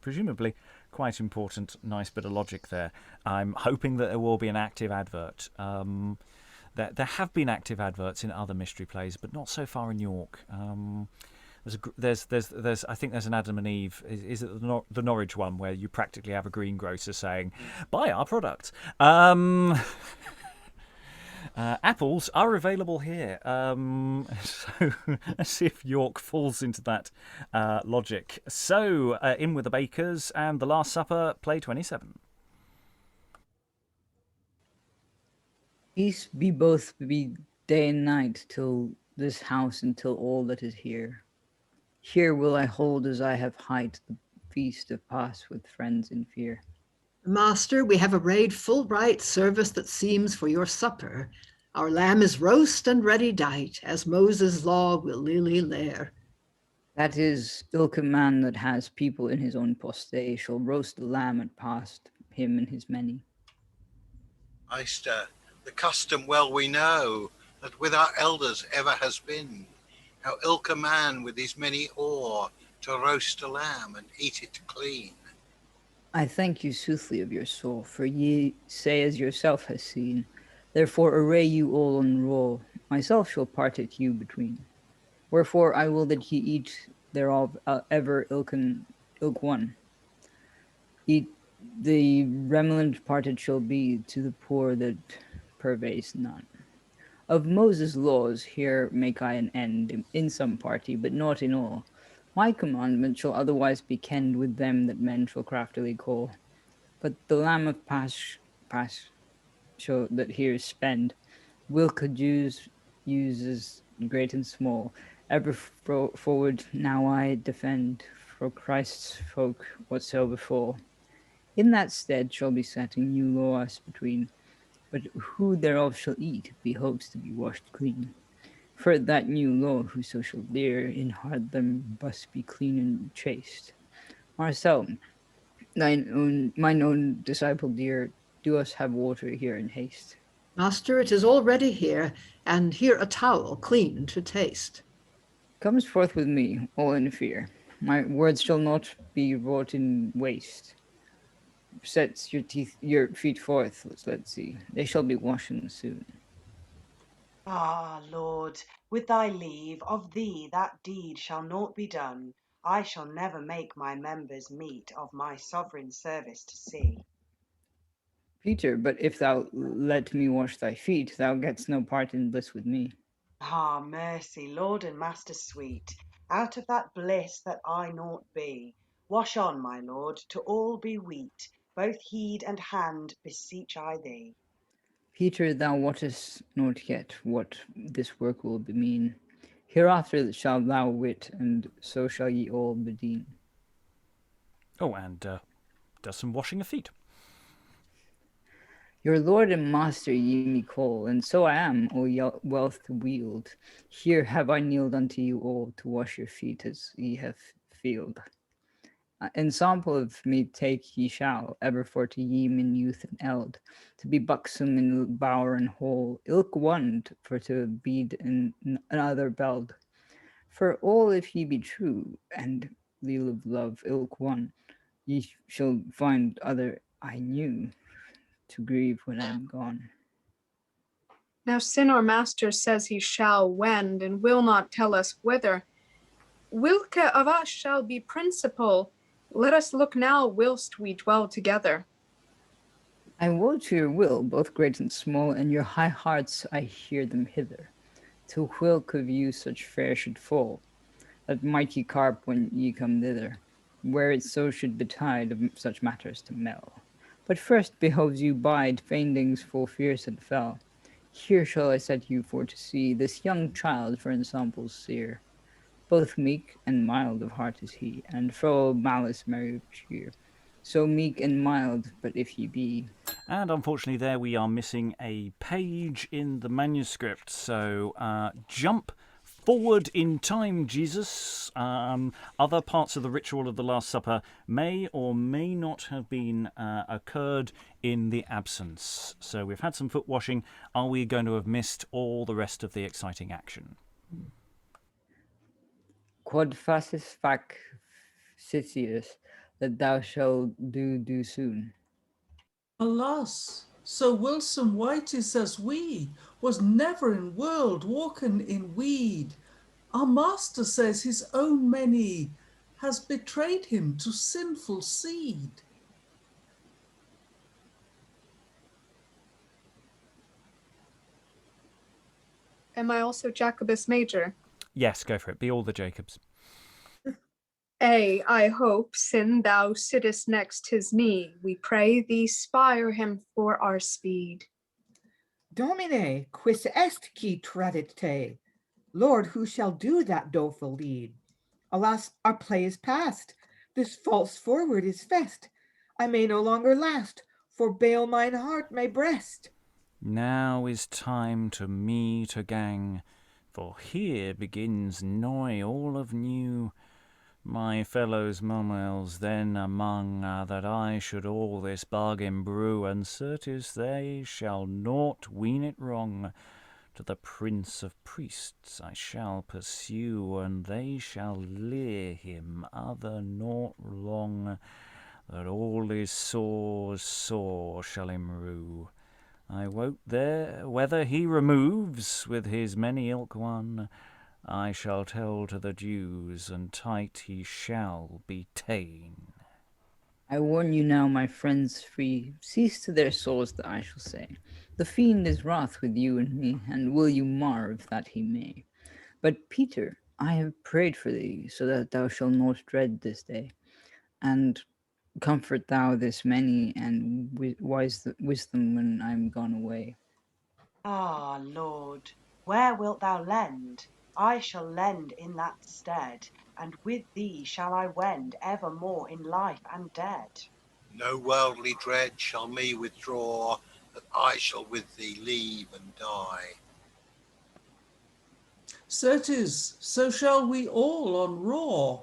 presumably quite important. Nice bit of logic there. I'm hoping that there will be an active advert. There have been active adverts in other mystery plays, but not so far in York. There's I think there's an Adam and Eve. Is it the Norwich one where you practically have a greengrocer saying, "Buy our product." Apples are available here. So let's see if York falls into that logic. So in with the bakers and the Last Supper, play 27. Peace be both be day and night till this house and till all that is here. Here will I hold as I have hight the feast of Pasch with friends in fear. Master, we have arrayed full right service that seems for your supper. Our lamb is roast and ready dight, as Moses' law will lily lair. That is, ilk a man that has people in his own postay shall roast the lamb at past him and his many. Meister, the custom well we know, that with our elders ever has been, how ilk a man with his many ore to roast a lamb and eat it clean. I thank you soothly of your soul, for ye say as yourself has seen. Therefore array you all on roll, myself shall part it you between. Wherefore I will that ye eat thereof ever ilk one. Eat the remnant parted shall be to the poor that purveys none. Of Moses' laws here make I an end in some party, but not in all. My commandment shall otherwise be kenned with them that men shall craftily call. But the lamb of Pasch shall that here is spend, whilk Jews uses great and small, ever forward now I defend for Christ's folk whatso before. In that stead shall be set a new law us between, but who thereof shall eat behoves to be washed clean. For that new law whoso shall dare in heart them must be clean and chaste. Marcel, mine own disciple dear, do us have water here in haste. Master, it is already here, and here a towel clean to taste. Comes forth with me, all in fear. My words shall not be wrought in waste. Set your feet forth, let's see. They shall be washen soon. Ah, Lord, with thy leave, of thee that deed shall naught be done. I shall never make my members meet of my sovereign service to see. Peter, but if thou let me wash thy feet, thou getst no part in bliss with me. Ah, mercy, Lord and Master sweet, out of that bliss that I naught be. Wash on, my Lord, to all be wheat, both heed and hand beseech I thee. Peter, thou wottest not yet what this work will mean. Hereafter shalt thou wit, and so shall ye all bedien. Oh, and does some washing of feet. Your lord and master ye me call, and so I am, O wealth wield. Here have I kneeled unto you all to wash your feet as ye have feeled. Ensample of me take ye shall, ever for to ye in youth and eld, to be buxom in bower and hole, ilk one for to bead in another beld. For all if ye be true, and leal of love ilk one, ye shall find other I knew, to grieve when I am gone. Now sin our master says he shall wend, and will not tell us whither. Whilke of us shall be principal? Let us look now whilst we dwell together. I woe to your will, both great and small, and your high hearts I hear them hither. To whilk of you such fare should fall, that might ye carp when ye come thither, where it so should betide of such matters to mell. But first behoves you bide faindings full fierce and fell. Here shall I set you for to see this young child for ensample's seer. Both meek and mild of heart is he, and full of malice merry of cheer. So meek and mild, but if ye be. And unfortunately there we are missing a page in the manuscript, so jump forward in time, Jesus. Other parts of the ritual of the Last Supper may or may not have been occurred in the absence. So we've had some foot washing. Are we going to have missed all the rest of the exciting action? Quod facis fac Citius, that thou shalt do soon. Alas, so Wilson White is as we, was never in world walking in weed. Our master says his own many has betrayed him to sinful seed. Am I also Jacobus Major? Yes, go for it. Be all the Jacobs. I hope, sin thou sittest next his knee, we pray thee spire him for our speed. Domine, quis est qui tradit te? Lord, who shall do that doleful deed? Alas, our play is past. This false forward is fest. I may no longer last, for bale mine heart my breast. Now is time to me to gang, for here begins noy all of new. My fellows mummels then among, that I should all this bargain brew, and certes they shall naught ween it wrong. To the prince of priests I shall pursue, and they shall leer him other naught long, that all his sores sore shall him rue. I wot there whether he removes with his many ilk one, I shall tell to the Jews, and tight he shall be ta'en. I warn you now, my friends free, cease to their sores that I shall say. The fiend is wroth with you and me, and will you marve that he may. But Peter, I have prayed for thee, so that thou shalt not dread this day. And comfort thou this many, and wisdom when I am gone away. Ah, Lord, where wilt thou lend? I shall lend in that stead, and with thee shall I wend evermore in life and dead. No worldly dread shall me withdraw, that I shall with thee leave and die. Certes, so shall we all on raw.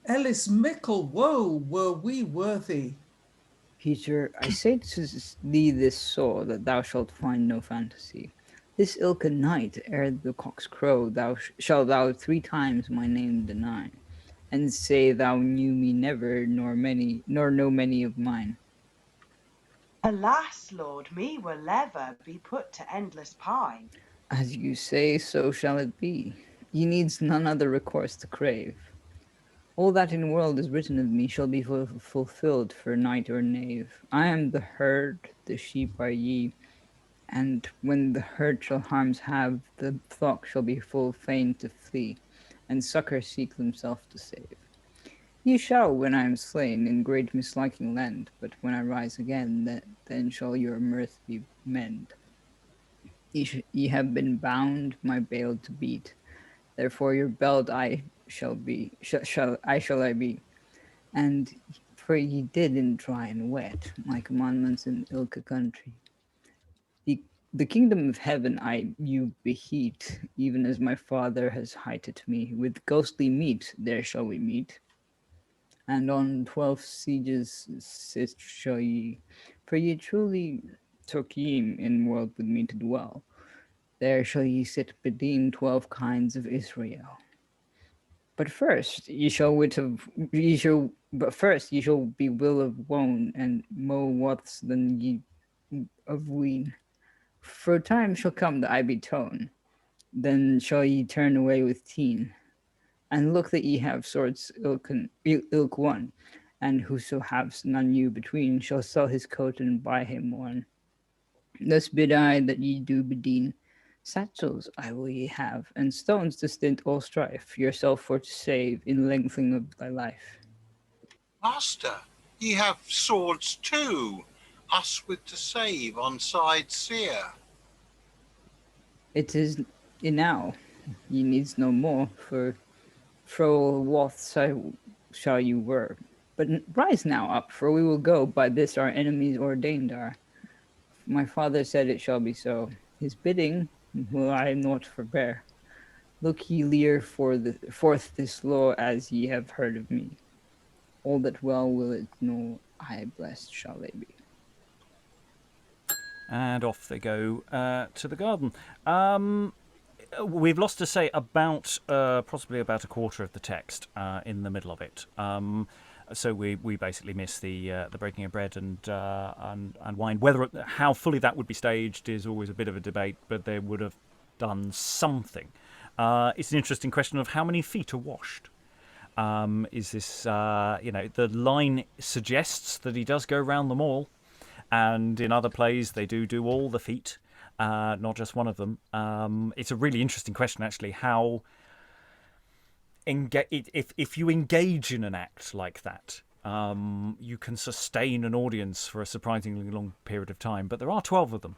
Ellis mickle woe were we worthy. Peter, I say to thee this so, that thou shalt find no fantasy. This ilka night, ere the cocks crow, shalt thou 3 times my name deny, and say thou knew me never, nor know many of mine. Alas, Lord, me will ever be put to endless pine. As you say, so shall it be. Ye needs none other recourse to crave. All that in world is written of me shall be fulfilled for knight or knave. I am the herd, the sheep are ye, and when the herd shall harms have, the flock shall be full fain to flee, and succour seek themselves to save. Ye shall, when I am slain, in great misliking lend, but when I rise again, then shall your mirth be mend. Ye have been bound my bail to beat, therefore your belt I shall be, I be. And for ye did in dry and wet, my commandments in ilka country. The kingdom of heaven you beheat, even as my father has highted me. With ghostly meat there shall we meet, and on 12 sieges sit shall ye. For ye truly took ye in world with me to dwell. There shall ye sit bedeem 12 kinds of Israel. But first ye shall be will of wone, and mo worths than ye of ween. For a time shall come that I be tone, then shall ye turn away with teen, and look that ye have swords ilk one, and whoso haves none you between shall sell his coat and buy him one. Thus bid I that ye do bedeen. Satchels I will ye have, and stones to stint all strife, yourself for to save in lengthening of thy life. Master, ye have swords too, us with to save on side seer. It is enow, ye needs no more, for fro wath shall you were. But rise now up, for we will go, by this our enemies ordained are. My father said it shall be so, his bidding will I not forbear. Look ye lear forth this law as ye have heard of me. All that well will it know, I blessed shall they be. And off they go to the garden. We've lost to say about possibly about a quarter of the text in the middle of it. So we basically miss the breaking of bread and wine. How fully that would be staged is always a bit of a debate, but they would have done something. It's an interesting question of how many feet are washed. Is this the line suggests that he does go round them all, and in other plays they do all the feet, not just one of them. It's a really interesting question actually. How if you engage in an act like that, you can sustain an audience for a surprisingly long period of time. But there are 12 of them,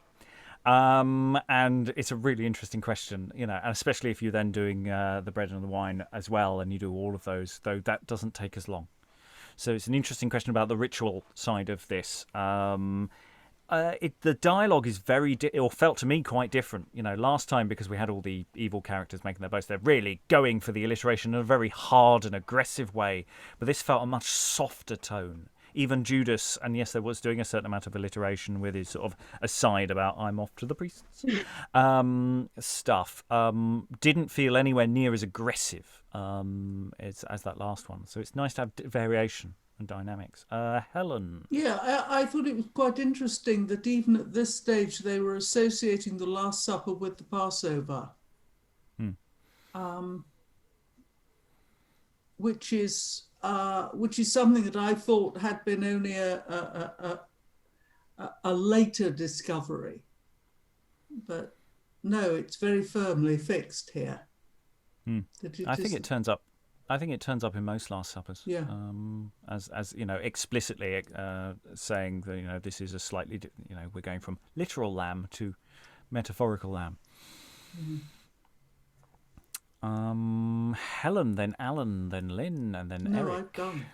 and it's a really interesting question, and especially if you're then doing the bread and the wine as well, and you do all of those, though that doesn't take as long. So it's an interesting question about the ritual side of this. The dialogue is or felt to me quite different. Last time, because we had all the evil characters making their boast, they're really going for the alliteration in a very hard and aggressive way. But this felt a much softer tone. Even Judas, and yes, there was doing a certain amount of alliteration with his sort of aside about I'm off to the priests stuff, didn't feel anywhere near as aggressive as that last one. So it's nice to have variation and dynamics. Helen. Yeah, I thought it was quite interesting that even at this stage they were associating the Last Supper with the Passover, which is something that I thought had been only a later discovery, but no, it's very firmly fixed here. I think it turns up. I think it turns up in most Last Suppers. Yeah. As explicitly saying that this is a slightly we're going from literal lamb to metaphorical lamb. Helen, then Alan, then Lynn, and then No, Eric. I've gone.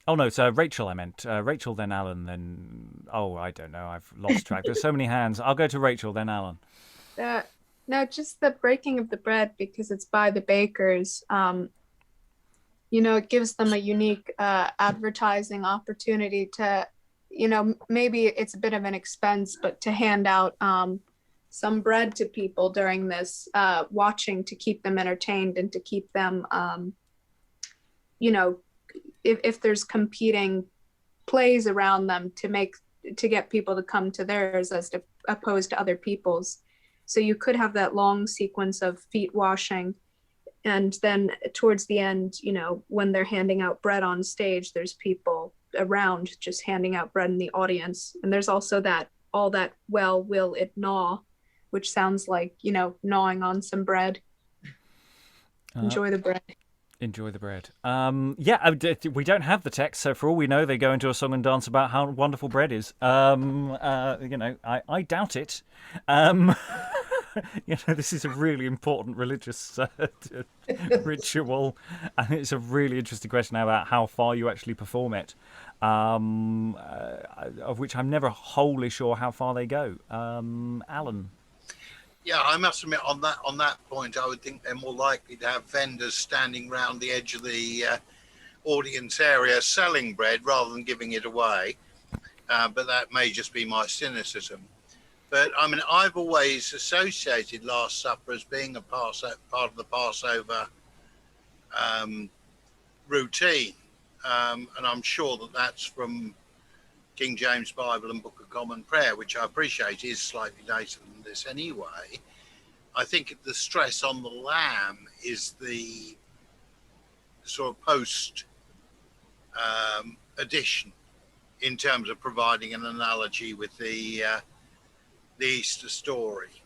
Oh no, so Rachael I meant. Rachael, then Alan, then... Oh, I don't know. I've lost track. There's so many hands. I'll go to Rachael, then Alan. No, just the breaking of the bread, because it's by the bakers. It gives them a unique advertising opportunity to, maybe it's a bit of an expense, but to hand out some bread to people during this watching, to keep them entertained and to keep them, if there's competing plays around them, to get people to come to theirs opposed to other people's. So you could have that long sequence of feet washing, and then towards the end, when they're handing out bread on stage, there's people around just handing out bread in the audience. And there's also all that well will it gnaw, which sounds like, gnawing on some bread. Enjoy the bread. Enjoy the bread. We don't have the text, so for all we know, they go into a song and dance about how wonderful bread is. I doubt it. This is a really important religious ritual, and it's a really interesting question about how far you actually perform it, of which I'm never wholly sure how far they go. Alan. Yeah, I must admit, on that point, I would think they're more likely to have vendors standing round the edge of the audience area selling bread rather than giving it away. But that may just be my cynicism. But I mean, I've always associated Last Supper as being a part of the Passover routine, and I'm sure that that's from King James Bible and Book of Common Prayer, which I appreciate is slightly later than this anyway. I think the stress on the lamb is the sort of post addition in terms of providing an analogy with the Easter story.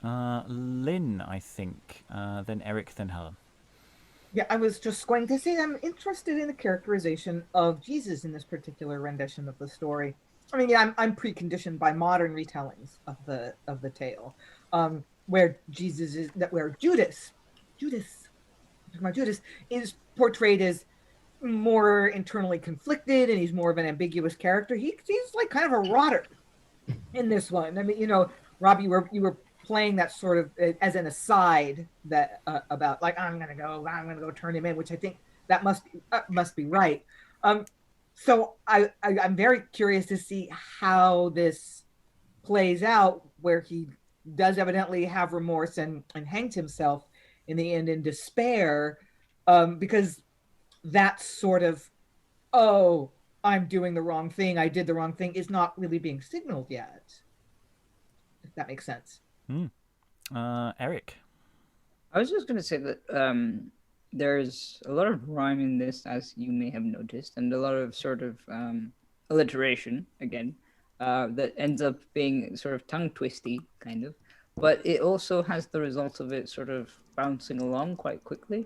Lynn, I think, then Eric, then Helen. Yeah, I was just going to say I'm interested in the characterization of Jesus in this particular rendition of the story. I mean, yeah, I'm preconditioned by modern retellings of the tale, where Judas is portrayed as more internally conflicted, and he's more of an ambiguous character. He's like kind of a rotter in this one. I mean, Rob, you were playing that sort of as an aside that about like I'm gonna go turn him in, which I think that must be right. So I'm very curious to see how this plays out, where he does evidently have remorse and hanged himself in the end in despair, because that sort of, oh, I'm doing the wrong thing, I did the wrong thing, is not really being signaled yet. If that makes sense. Eric. I was just going to say that there's a lot of rhyme in this, as you may have noticed, and a lot of sort of alliteration, again, that ends up being sort of tongue-twisty, kind of. But it also has the result of it sort of bouncing along quite quickly.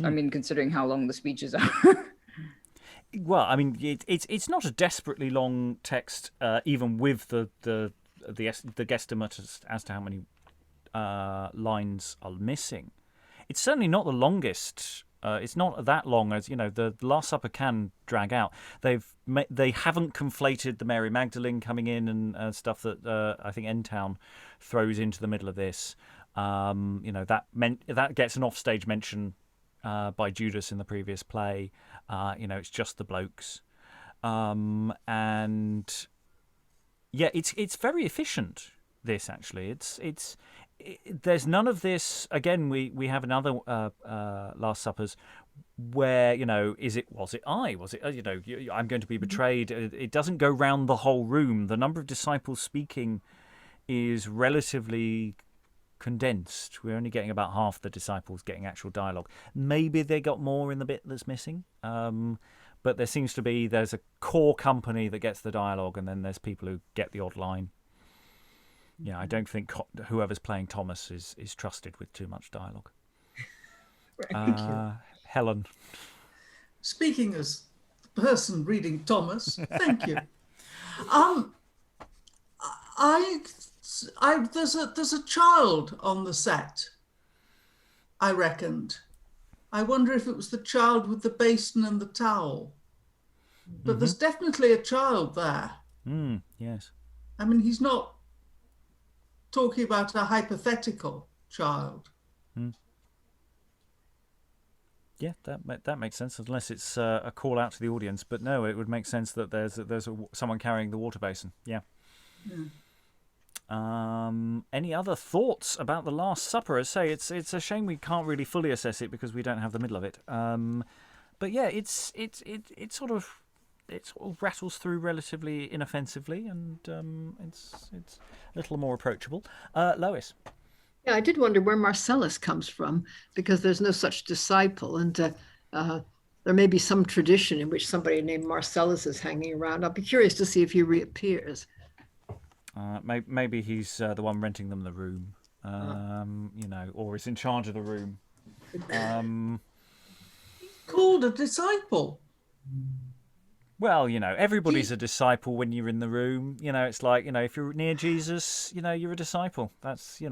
I mean, considering how long the speeches are. Well, I mean, it's not a desperately long text, even with the guesstimate as to how many lines are missing. It's certainly not the longest. It's not that long as the Last Supper can drag out. They haven't conflated the Mary Magdalene coming in and stuff that I think N-Town throws into the middle of this. That gets an offstage mention by Judas in the previous play. It's just the blokes, and yeah, it's very efficient. This actually, there's none of this. Again, we have another Last Suppers where was it I'm going to be betrayed. It doesn't go round the whole room. The number of disciples speaking is relatively condensed. We're only getting about half the disciples getting actual dialogue. Maybe they got more in the bit that's missing, but there seems to be there's a core company that gets the dialogue, and then there's people who get the odd line. Yeah, I don't think whoever's playing Thomas is trusted with too much dialogue. Thank you. Helen. Speaking as the person reading Thomas, thank you. I There's a child on the set, I reckoned. I wonder if it was the child with the basin and the towel. But there's definitely a child there. Yes. I mean, he's not talking about a hypothetical child. Yeah, that makes sense, unless it's a call out to the audience. But no, it would make sense that there's someone carrying the water basin. Yeah. Any other thoughts about the Last Supper? As I say, it's a shame we can't really fully assess it because we don't have the middle of it. But yeah, it sort of rattles through relatively inoffensively, and it's a little more approachable. Lois. Yeah, I did wonder where Marcelus comes from, because there's no such disciple, and there may be some tradition in which somebody named Marcelus is hanging around. I'll be curious to see if he reappears. Maybe he's the one renting them the room, or is in charge of the room. Called a disciple. Well, everybody's a disciple when you're in the room. It's like, if you're near Jesus, you're a disciple. That's, he's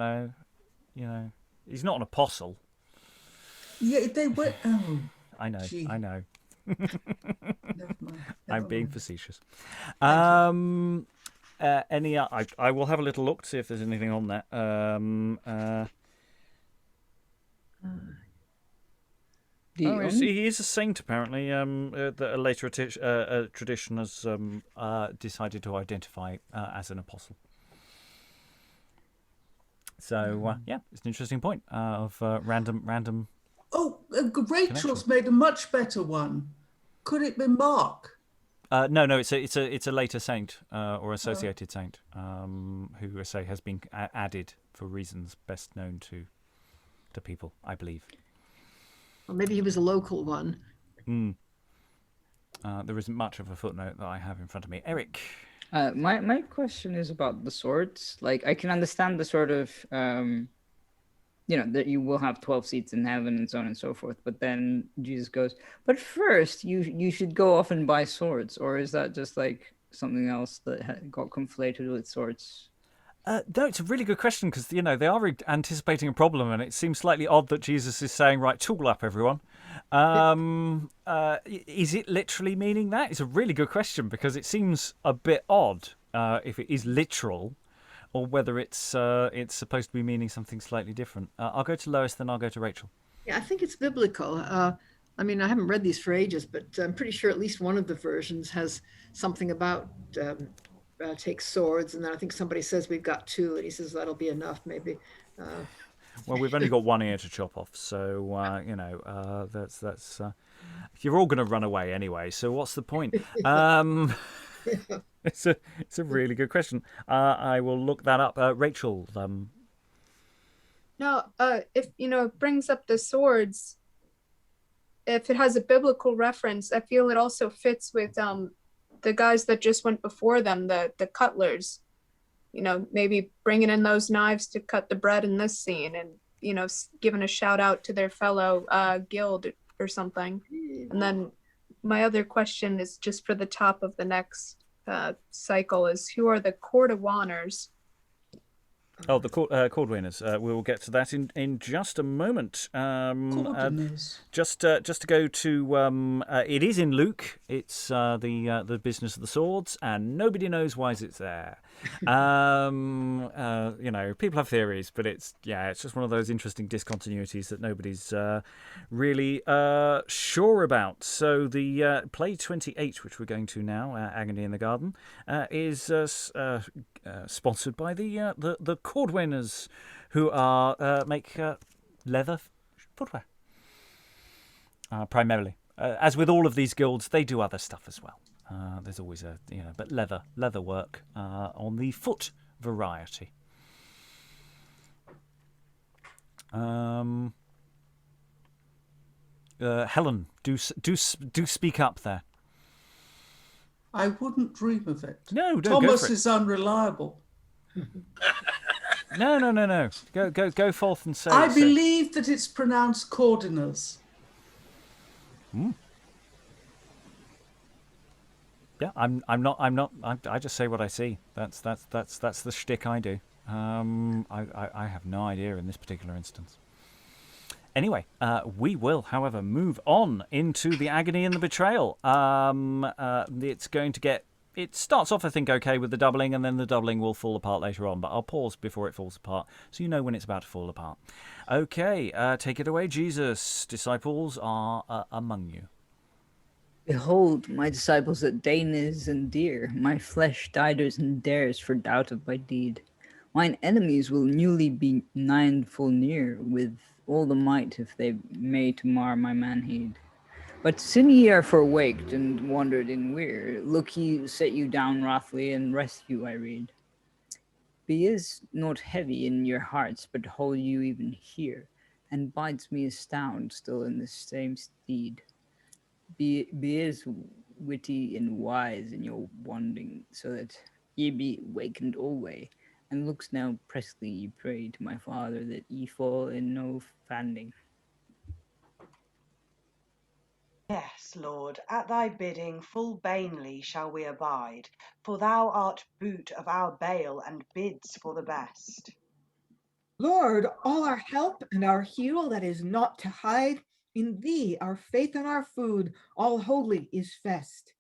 not an apostle. Yeah, they were. Oh, I know. gee. I know. Never mind. I'm being mind. facetious. I will have a little look to see if there's anything on that. He is a saint, apparently. That a later tradition has decided to identify as an apostle. So yeah, it's an interesting point of random. Oh, Rachel's made a much better one. Could it be Mark? No, it's a later saint or associated saint who, I say, has been added for reasons best known to people, I believe. Or maybe he was a local one. There isn't much of a footnote that I have in front of me. Eric. My question is about the swords. Like, I can understand the sort of, that you will have 12 seats in heaven and so on and so forth. But then Jesus goes, but first you should go off and buy swords. Or is that just like something else that got conflated with swords? No, it's a really good question, because they are anticipating a problem, and it seems slightly odd that Jesus is saying, right, tool up, everyone. Is it literally meaning that? It's a really good question, because it seems a bit odd if it is literal, or whether it's supposed to be meaning something slightly different. I'll go to Lois, then I'll go to Rachael. Yeah, I think it's biblical. I mean, I haven't read these for ages, but I'm pretty sure at least one of the versions has something about take swords, and then I think somebody says we've got two, and he says that'll be enough, maybe. Well, we've only got one ear to chop off, so that's. You're all going to run away anyway, so what's the point? It's a really good question. I will look that up. Rachael. No, if it brings up the swords, if it has a biblical reference, I feel it also fits with the guys that just went before them, the cutlers, maybe bringing in those knives to cut the bread in this scene, and giving a shout out to their fellow guild or something. And then my other question is just for the top of the next cycle is, who are the Cordawanners? Oh, the Cordwainers. We will get to that in just a moment. Just to go to, it is in Luke. It's the business of the swords, and nobody knows why it's there. People have theories, but it's just one of those interesting discontinuities that nobody's really sure about. So the play 28, which we're going to now, Agony in the Garden, is sponsored by the Cordwainers, who make leather footwear primarily. As with all of these guilds, they do other stuff as well. There's always but leather work on the foot variety. Helen, do speak up there. I wouldn't dream of it. No, Thomas is unreliable. No. Go forth and say. I believe that it's pronounced Cordiners. Yeah, I'm not. I just say what I see. That's the shtick I do. I have no idea in this particular instance. Anyway, we will, however, move on into the agony and the betrayal. It's going to get... It starts off, I think, okay with the doubling, and then the doubling will fall apart later on. But I'll pause before it falls apart, so you know when it's about to fall apart. Okay, take it away, Jesus. Disciples are among you. Behold, my disciples that deign is and dear, my flesh dieders and dares for doubt of my deed. Mine enemies will newly be nineful near, with all the might if they may to mar my manheed. But sin ye are forwaked and wandered in weir, look ye set you down wrathfully and rescue I read. Be is not heavy in your hearts, but hold you even here, and bides me astound still in this same steed. Be is witty and wise in your wanding, so that ye be wakened alway, and looks now presently ye pray to my Father that ye fall in no fanding. Yes, Lord, at thy bidding full vainly shall we abide, for thou art boot of our bale and bids for the best. Lord, all our help and our heal that is not to hide, in thee our faith and our food all wholly is fest.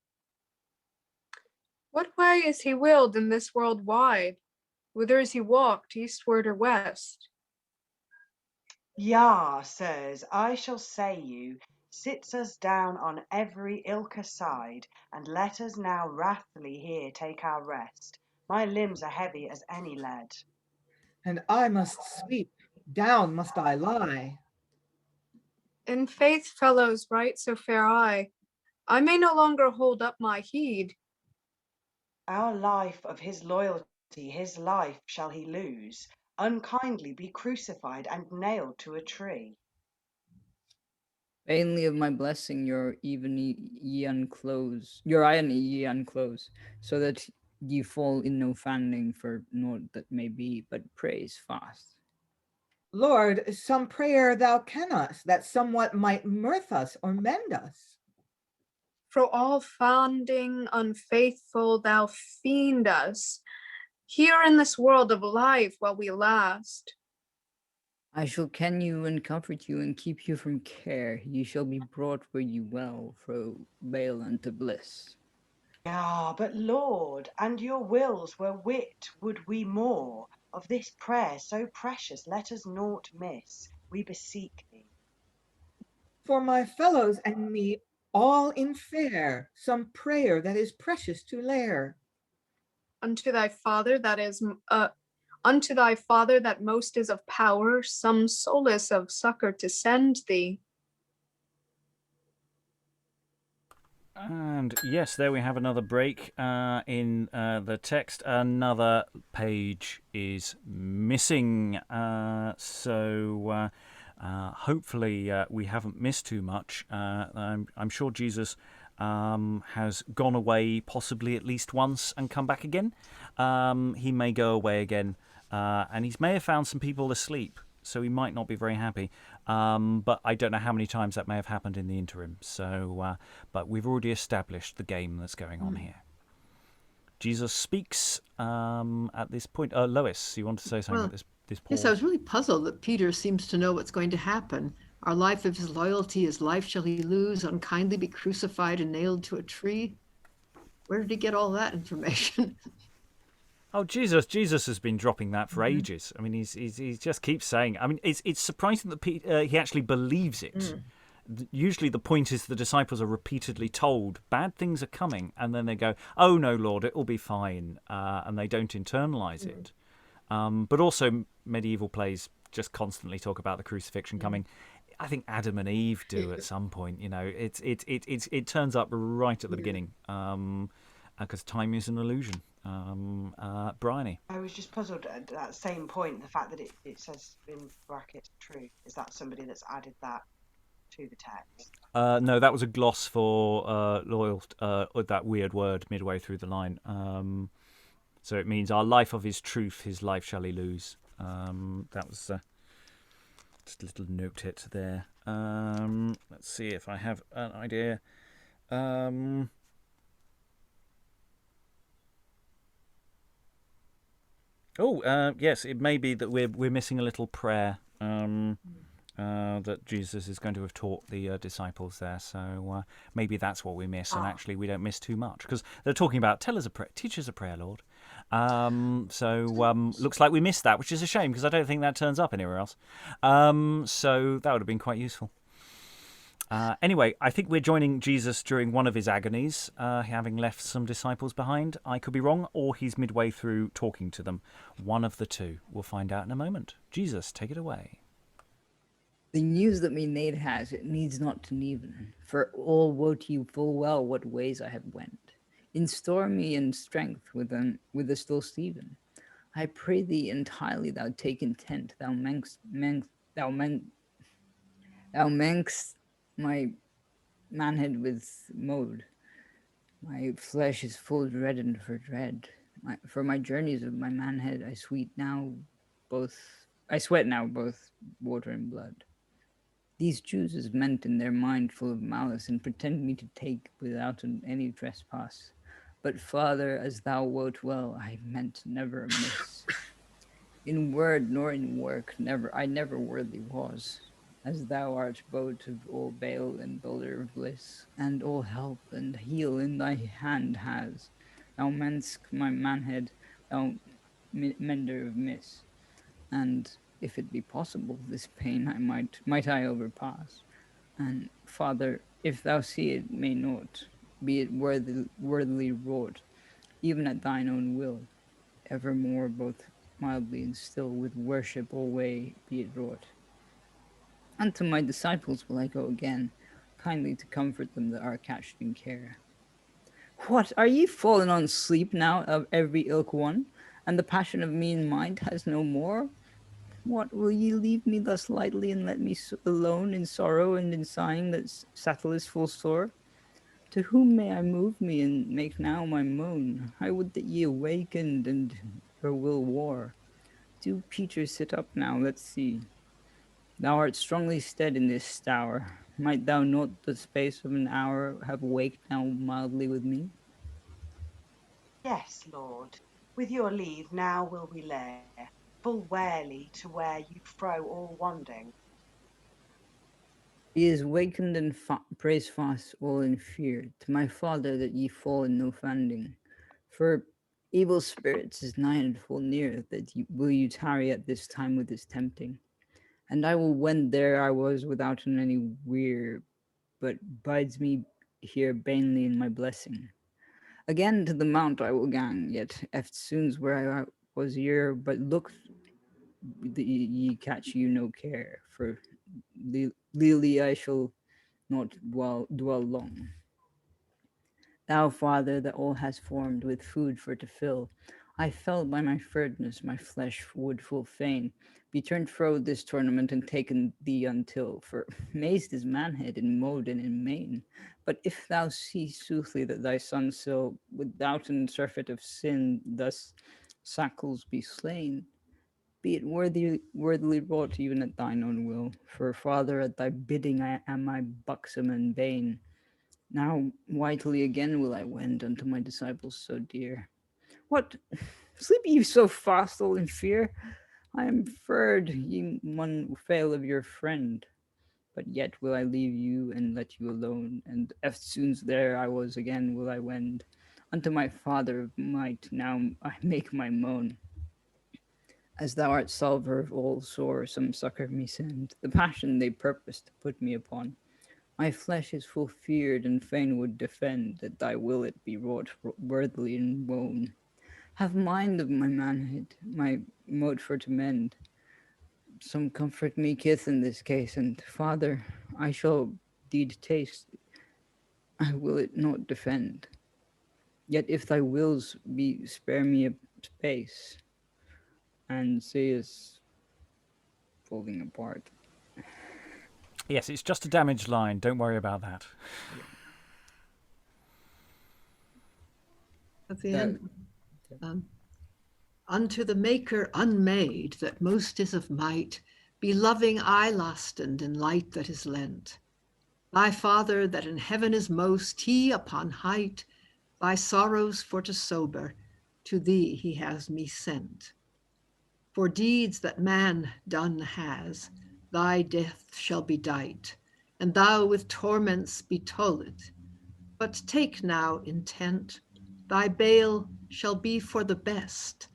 What way is he willed in this world wide? Whither is he walked, eastward or west? Yea, sirs, I shall say you, sits us down on every ilka side, and let us now wrathfully here take our rest. My limbs are heavy as any lead. And I must sleep, down must I lie. In faith, fellows, right so fair I may no longer hold up my heed. Our life of his loyalty, his life shall he lose, unkindly be crucified and nailed to a tree. Vainly of my blessing your even ye unclose, your irony ye unclose, so that ye fall in no fanning for naught that may be, but praise fast. Lord, some prayer thou canst, that somewhat might mirth us or mend us. For all fonding unfaithful thou fiend us, here in this world of life while we last. I shall ken you and comfort you and keep you from care. Ye shall be brought where you well, fro bale unto bliss. Ah, but Lord, and your wills were wit, would we more of this prayer so precious, let us naught miss, we beseech thee. For my fellows and me, all in fair, some prayer that is precious to lair. Unto thy Father unto thy Father that most is of power, some solace of succor to send thee. And yes, there we have another break in the text. Another page is missing. So hopefully we haven't missed too much. I'm sure Jesus has gone away possibly at least once and come back again. He may go away again, and he may have found some people asleep, so he might not be very happy. But I don't know how many times that may have happened in the interim. So, but we've already established the game that's going on here. Jesus speaks at this point. Lois, you want to say something at this point? Yes, I was really puzzled that Peter seems to know what's going to happen. Our life of his loyalty, his life shall he lose, unkindly be crucified and nailed to a tree. Where did he get all that information? Oh, Jesus has been dropping that for ages. I mean, he just keeps saying. I mean, it's surprising that he actually believes it. Usually the point is the disciples are repeatedly told bad things are coming, and then they go, "Oh no, Lord, it will be fine," and they don't internalize it. But also medieval plays just constantly talk about the crucifixion coming. I think Adam and Eve do at some point. You know, it turns up right at the beginning because time is an illusion. Briony. I was just puzzled at that same point, the fact that it says in brackets true. Is that somebody that's added that to the text? No, that was a gloss for loyal, that weird word midway through the line. So it means our life of his truth, his life shall he lose. That was just a little note hit there. Let's see if I have an idea. Oh, yes, it may be that we're missing a little prayer that Jesus is going to have taught the disciples there. So maybe that's what we miss, and actually we don't miss too much because they're talking about teach us a prayer, Lord. So looks like we missed that, which is a shame because I don't think that turns up anywhere else. So that would have been quite useful. Anyway, I think we're joining Jesus during one of his agonies, having left some disciples behind. I could be wrong, or he's midway through talking to them. One of the two. We'll find out in a moment. Jesus, take it away. The news that me maid has, it needs not to neven, for all wot you full well what ways I have went. Instaure me in strength with a still Stephen. I pray thee entirely thou take intent, thou mengst my manhead with mode. My flesh is full dreadened for dread. For my journeys of my manhead I sweat now both water and blood. These Jews is meant in their mind full of malice, and pretend me to take without any trespass. But Father, as thou wot well, I meant never amiss. In word nor in work, I never worthy was. As thou art both of all bale and builder of bliss, and all help and heal in thy hand has. Thou mend'st my manhead, thou mender of miss. And if it be possible, this pain I might I overpass. And Father, if thou see it may not, be it worthily wrought, even at thine own will, evermore both mildly and still with worship alway be it wrought. Unto my disciples will I go again, kindly to comfort them that are catched in care. What, are ye fallen on sleep now of every ilk one, and the passion of me in mind has no more? What, will ye leave me thus lightly, and let me alone in sorrow and in sighing that settle is full sore? To whom may I move me and make now my moan? I would that ye awakened and your will wore. Do Peter sit up now, let's see. Thou art strongly stead in this tower. Might thou not the space of an hour have waked now mildly with me? Yes, Lord, with your leave now will we lay, full warily to where you throw all wanding. He is wakened and prays fast all in fear, to my Father that ye fall in no fanding. For evil spirits is nigh and full near, that will you tarry at this time with his tempting. And I will wend there I was without any weir, but bides me here banely in my blessing. Again to the mount I will gang, yet eftsoons where I was here, but look ye catch you no care, for lily I shall not dwell long. Thou, Father, that all has formed with food for to fill, I felt by my furdness my flesh would full fain be turned fro this tournament and taken thee until, for mazed is manhead in mode and in main. But if thou see soothly that thy son still, withouten surfeit of sin, thus sackles be slain, be it worthily wrought even at thine own will. For Father, at thy bidding I am my buxom and bane. Now whitely again will I wend unto my disciples so dear. What, sleep ye so fast all in fear? I am feared ye one fail of your friend. But yet will I leave you and let you alone, and eftsoons there I was again will I wend. Unto my Father of might now I make my moan. As thou art solver of all sore, some succor me send, the passion they purpose to put me upon. My flesh is full feared, and fain would defend that thy will it be wrought worthily and wone. Have mind of my manhood, my mode for to mend. Some comfort me kith in this case, and Father, I shall deed taste, I will it not defend. Yet if thy wills be spare me a space, and say is falling apart. Yes, it's just a damaged line. Don't worry about that. At the end, unto the Maker unmade, that most is of might, be loving eye lasted in light that is lent. Thy Father that in heaven is most, he upon height, by sorrows for to sober, to thee he has me sent. For deeds that man done has, thy death shall be dight, and thou with torments be tolled. But take now intent, thy bale shall be for the best.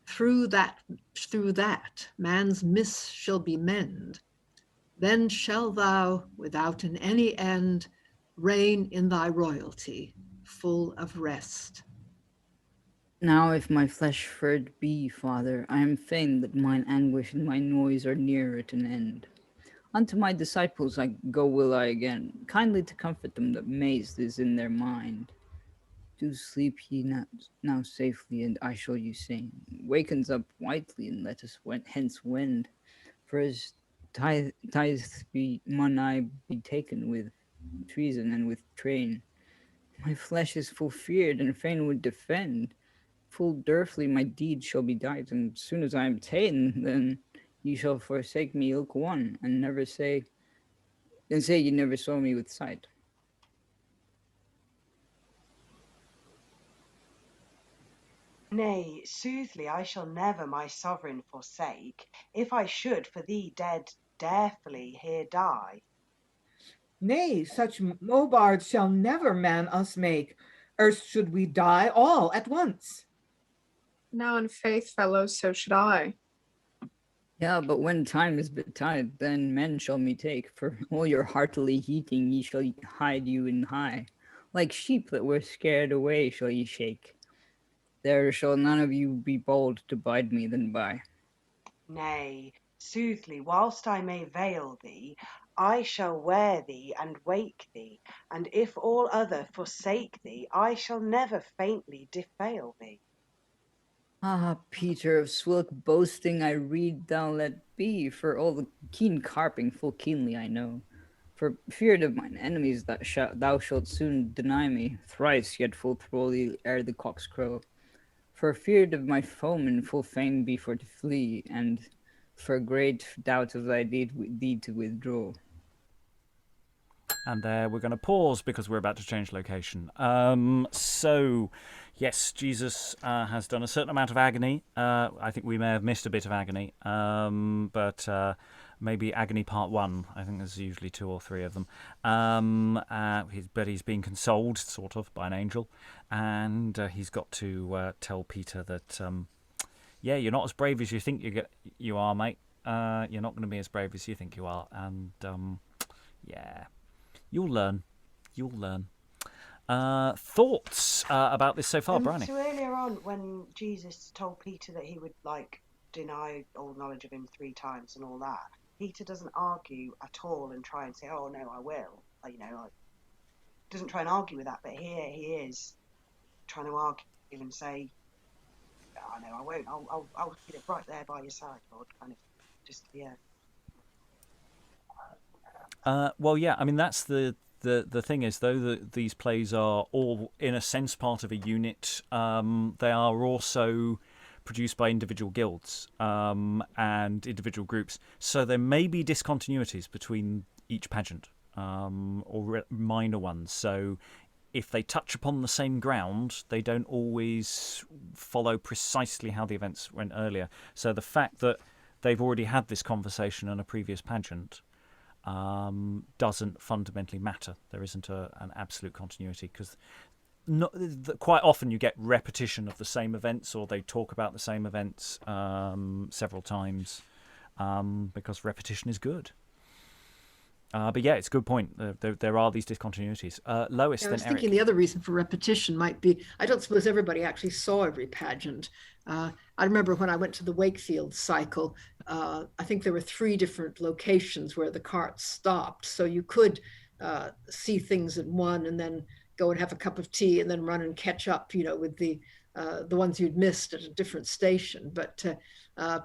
Through that man's miss shall be mend. Then shall thou, without an any end, reign in thy royalty, full of rest. Now if my flesh furred be, Father, I am fain that mine anguish and my noise are near at an end. Unto my disciples I go will I again, kindly to comfort them that mazed is in their mind. Do sleep ye now safely, and I shall you sing. Wakens up whitely, and let us hence wend. For as tithes mun I be taken with treason and with train. My flesh is full feared, and fain would defend. Full durfly my deed shall be dight, and soon as I am ta'en, then ye shall forsake me ilk one, and never say ye never saw me with sight. Nay, soothly, I shall never my sovereign forsake, if I should for thee dead darefully here die. Nay, such mobards shall never man us make, erst should we die all at once. Now in faith, fellows, so should I. Yeah, but when time is betide, then men shall me take, for all your heartily heating ye shall hide you in high. Like sheep that were scared away shall ye shake. There shall none of you be bold to bide me than by. Nay, soothly, whilst I may veil thee, I shall wear thee and wake thee, and if all other forsake thee, I shall never faintly defail thee. Ah, Peter, of swilk boasting I read thou let be, for all the keen carping full keenly I know. For feared of mine enemies that thou shalt soon deny me, thrice yet full throwly ere the cocks crow. For feared of my foemen full fain be for to flee, and for great doubt of thy deed to withdraw. And there we're going to pause because we're about to change location. So, yes, Jesus has done a certain amount of agony. I think we may have missed a bit of agony, but maybe agony part 1. I think there's usually 2 or 3 of them. But he's being consoled, sort of, by an angel. And he's got to tell Peter that, yeah, you're not as brave as you think you are, mate. You're not going to be as brave as you think you are. And, yeah... You'll learn. Thoughts about this so far, Briony? So earlier on, when Jesus told Peter that he would deny all knowledge of him 3 times and all that, Peter doesn't argue at all and try and say, "Oh no, I will." Doesn't try and argue with that. But here he is trying to argue and say, "Oh no, I won't. I'll be right there by your side, Lord." Kind of, just yeah. Well, yeah, I mean, that's the thing is, though these plays are all, in a sense, part of a unit, they are also produced by individual guilds and individual groups. So there may be discontinuities between each pageant or minor ones. So if they touch upon the same ground, they don't always follow precisely how the events went earlier. So the fact that they've already had this conversation in a previous pageant doesn't fundamentally matter. There isn't an absolute continuity, because quite often you get repetition of the same events, or they talk about the same events several times, because repetition is good. But yeah, it's a good point. There are these discontinuities. Lois, I then was Eric. thinking the other reason for repetition might be, I don't suppose everybody actually saw every pageant. I remember when I went to the Wakefield cycle, I think there were 3 different locations where the carts stopped. So you could see things at one and then go and have a cup of tea and then run and catch up, with the ones you'd missed at a different station. But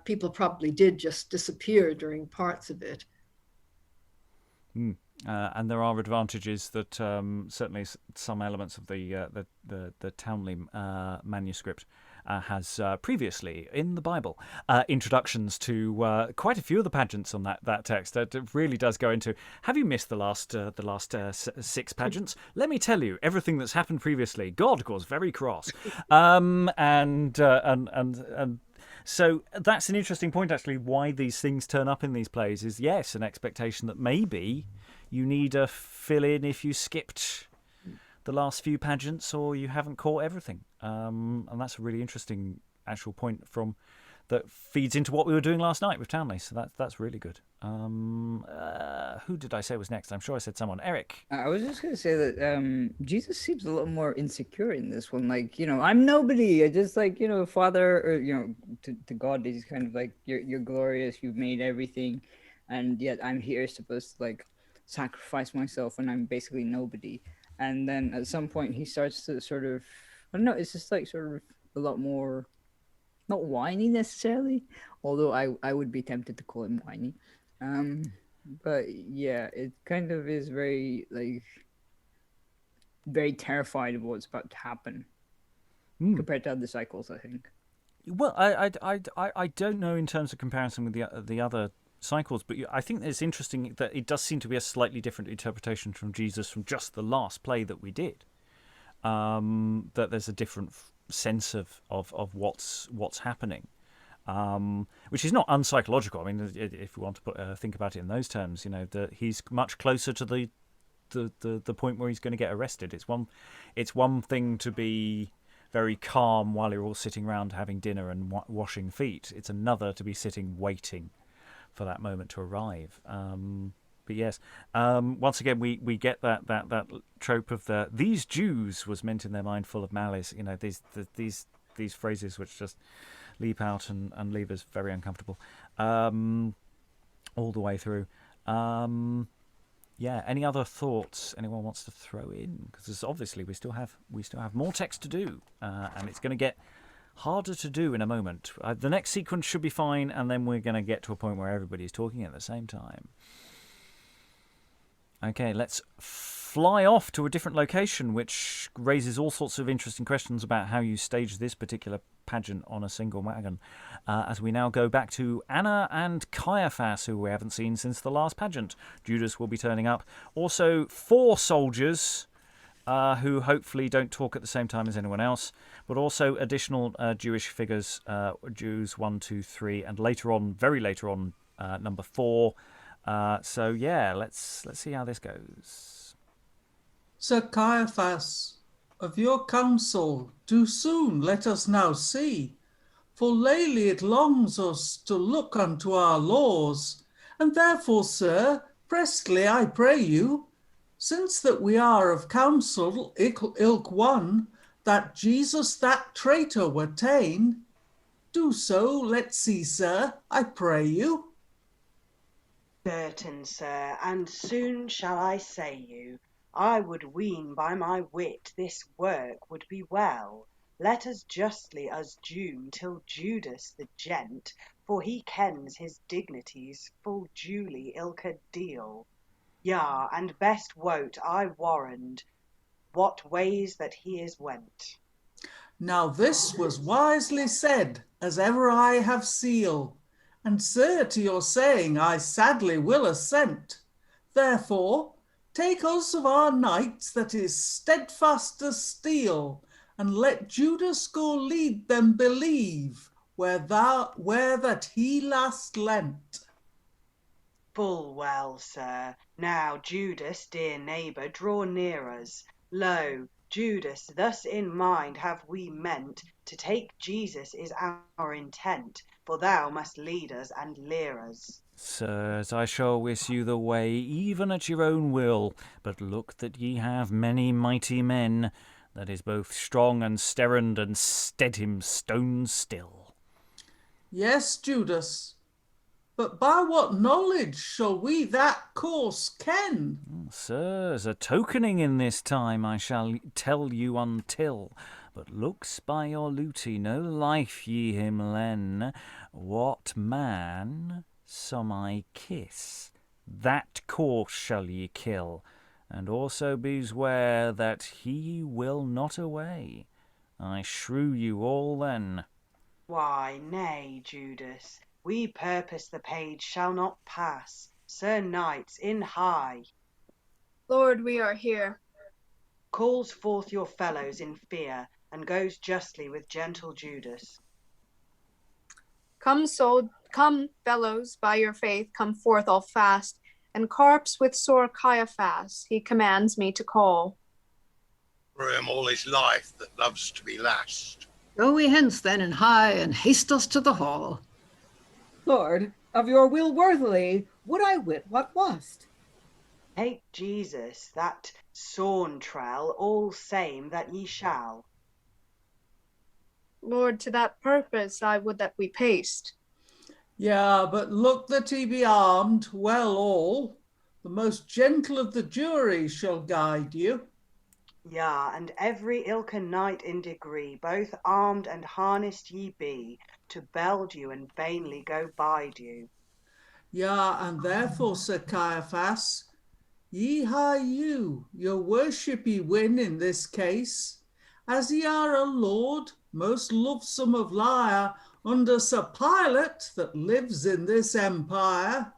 people probably did just disappear during parts of it. And there are advantages that certainly some elements of the Townley manuscript has previously in the Bible introductions to quite a few of the pageants on that text. That really does go into. Have you missed the last 6 pageants? Let me tell you everything that's happened previously. God was very cross, and So that's an interesting point, actually. Why these things turn up in these plays is, yes, an expectation that maybe you need a fill-in if you skipped the last few pageants or you haven't caught everything. And that's a really interesting actual point that feeds into what we were doing last night with Townley. So that's really good. Who did I say was next? I'm sure I said someone. Eric. I was just going to say that Jesus seems a little more insecure in this one. Like, I'm nobody. I just Father, or, to God, he's kind of like, you're glorious. You've made everything. And yet I'm here supposed to sacrifice myself when I'm basically nobody. And then at some point he starts to sort of, I don't know, it's just sort of a lot more, not whiny necessarily, although I would be tempted to call him whiny. But yeah, it kind of is very very terrified of what's about to happen compared to other cycles, I think. Well, I don't know in terms of comparison with the other cycles, but I think it's interesting that it does seem to be a slightly different interpretation from Jesus from just the last play that we did. That there's a different sense of what's happening. Which is not unpsychological. I mean, if we want to think about it in those terms, that he's much closer to the point where he's going to get arrested. It's one thing to be very calm while you're all sitting around having dinner and washing feet. It's another to be sitting waiting for that moment to arrive. But yes, once again we get that trope of these Jews was meant in their mind full of malice. These phrases which just leap out and leave us very uncomfortable all the way through. Any other thoughts anyone wants to throw in? Because obviously we still have more text to do, and it's going to get harder to do in a moment. The next sequence should be fine, and then we're going to get to a point where everybody's talking at the same time. Okay, let's fly off to a different location, which raises all sorts of interesting questions about how you stage this particular pageant on a single wagon, as we now go back to Anna and Caiaphas, who we haven't seen since the last pageant. Judas will be turning up. Also, 4 soldiers who hopefully don't talk at the same time as anyone else, but also additional Jewish figures, Jews 1, 2, 3, and later on, very later on, number 4. So yeah, let's see how this goes. Sir Caiaphas, of your counsel do soon let us now see, for lately it longs us to look unto our laws, and therefore, sir, prestly I pray you, since that we are of counsel ilk one, that Jesus that traitor were ta'en, do so let's see, sir, I pray you. Certain, sir, and soon shall I say you, I would ween by my wit this work would be well. Let us justly us doom till Judas the gent, for he kens his dignities full duly ilka deal. Yea, and best wot I warrant what ways that he is went. Now this was wisely said, as ever I have seal. And sir, to your saying I sadly will assent. Therefore, take us of our knights that is steadfast as steel, and let Judas go lead them believe where that he last lent. Full well, sir. Now, Judas, dear neighbour, draw near us. Lo, Judas, thus in mind have we meant, to take Jesus is our intent, for thou must lead us and leer us. Sirs, I shall wish you the way, even at your own will, but look that ye have many mighty men, that is both strong and sterrand, and stead him stone still. Yes, Judas, but by what knowledge shall we that course ken? Sirs, a tokening in this time I shall tell you until, but looks by your luty no life ye him len. What man some I kiss, that course shall ye kill, and also beware that he will not away. I shrew you all then. Why, nay, Judas, we purpose the page shall not pass. Sir Knights, in high. Lord, we are here. Calls forth your fellows in fear, and goes justly with gentle Judas. Come, fellows, by your faith, come forth all fast, and carps with sore Caiaphas he commands me to call. For him all his life that loves to be last. Go we hence then in high, and haste us to the hall. Lord, of your will worthily would I wit what wast. Take Jesus, that sauntrel, all same that ye shall. Lord, to that purpose I would that we paced. Yeah, but look that he be armed well all. The most gentle of the jury shall guide you. Yea, and every ilke knight in degree, both armed and harnessed ye be, to beld you and vainly go bide you. Yeah, and therefore, Sir Caiaphas, ye high you, your worship ye win in this case, as ye are a lord, most lovesome of lyre, under Sir Pilate that lives in this empire,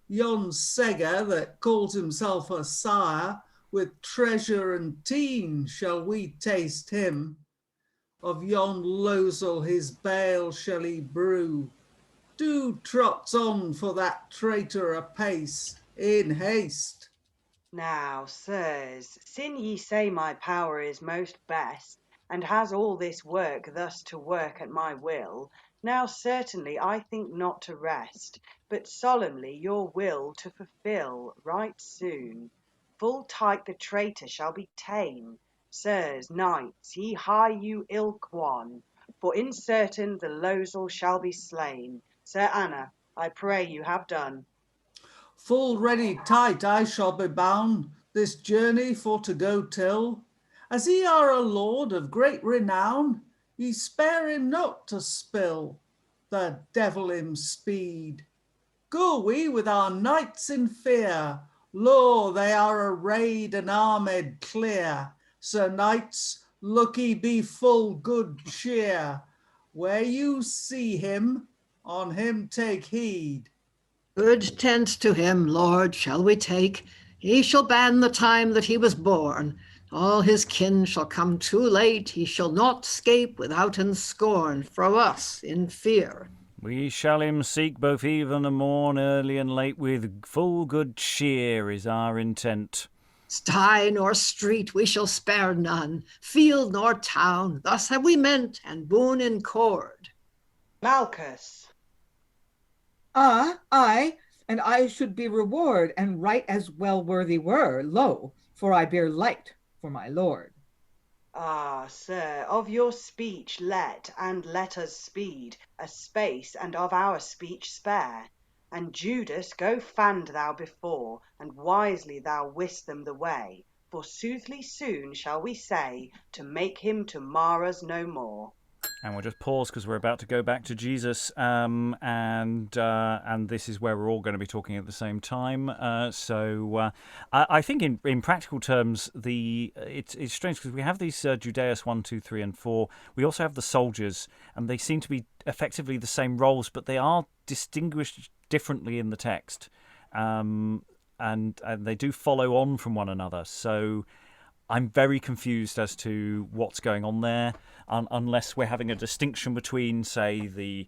yon segger that calls himself a sire, with treasure and teen shall we taste him. Of yon losel his bale shall he brew. Do trots on for that traitor apace, in haste. Now, sirs, sin ye say my power is most best, and has all this work thus to work at my will, now certainly I think not to rest, but solemnly your will to fulfill right soon. Full tight the traitor shall be ta'en. Sirs, knights, ye hie you ilk one, for in certain the losel shall be slain. Sir Anna, I pray you have done. Full ready tight I shall be bound this journey for to go till, as ye are a lord of great renown, ye spare him not to spill. The devil him speed. Go we with our knights in fear. Lo, they are arrayed and armed clear. Sir knights, look ye be full good cheer. Where you see him, on him take heed. Good tent to him, Lord, shall we take. He shall ban the time that he was born. All his kin shall come too late. He shall not scape withouten scorn from us in fear. We shall him seek both even and morn, early and late, with full good cheer is our intent. Sty nor street we shall spare none, field nor town, thus have we meant, and boon in cord. Malcus. Aye, and I should be reward, and right as well worthy were, lo, for I bear light for my lord. Ah, sir, of your speech let us speed a space, and of our speech spare. And Judas, go fand thou before, and wisely thou wist them the way, for soothly soon shall we say, to make him to mar us no more. And we'll just pause because we're about to go back to Jesus, and this is where we're all going to be talking at the same time. I think in practical terms, it's strange because we have these Judeus 1, 2, 3, and 4. We also have the soldiers, and they seem to be effectively the same roles, but they are distinguished differently in the text, and they do follow on from one another. So I'm very confused as to what's going on there, unless we're having a distinction between, say, the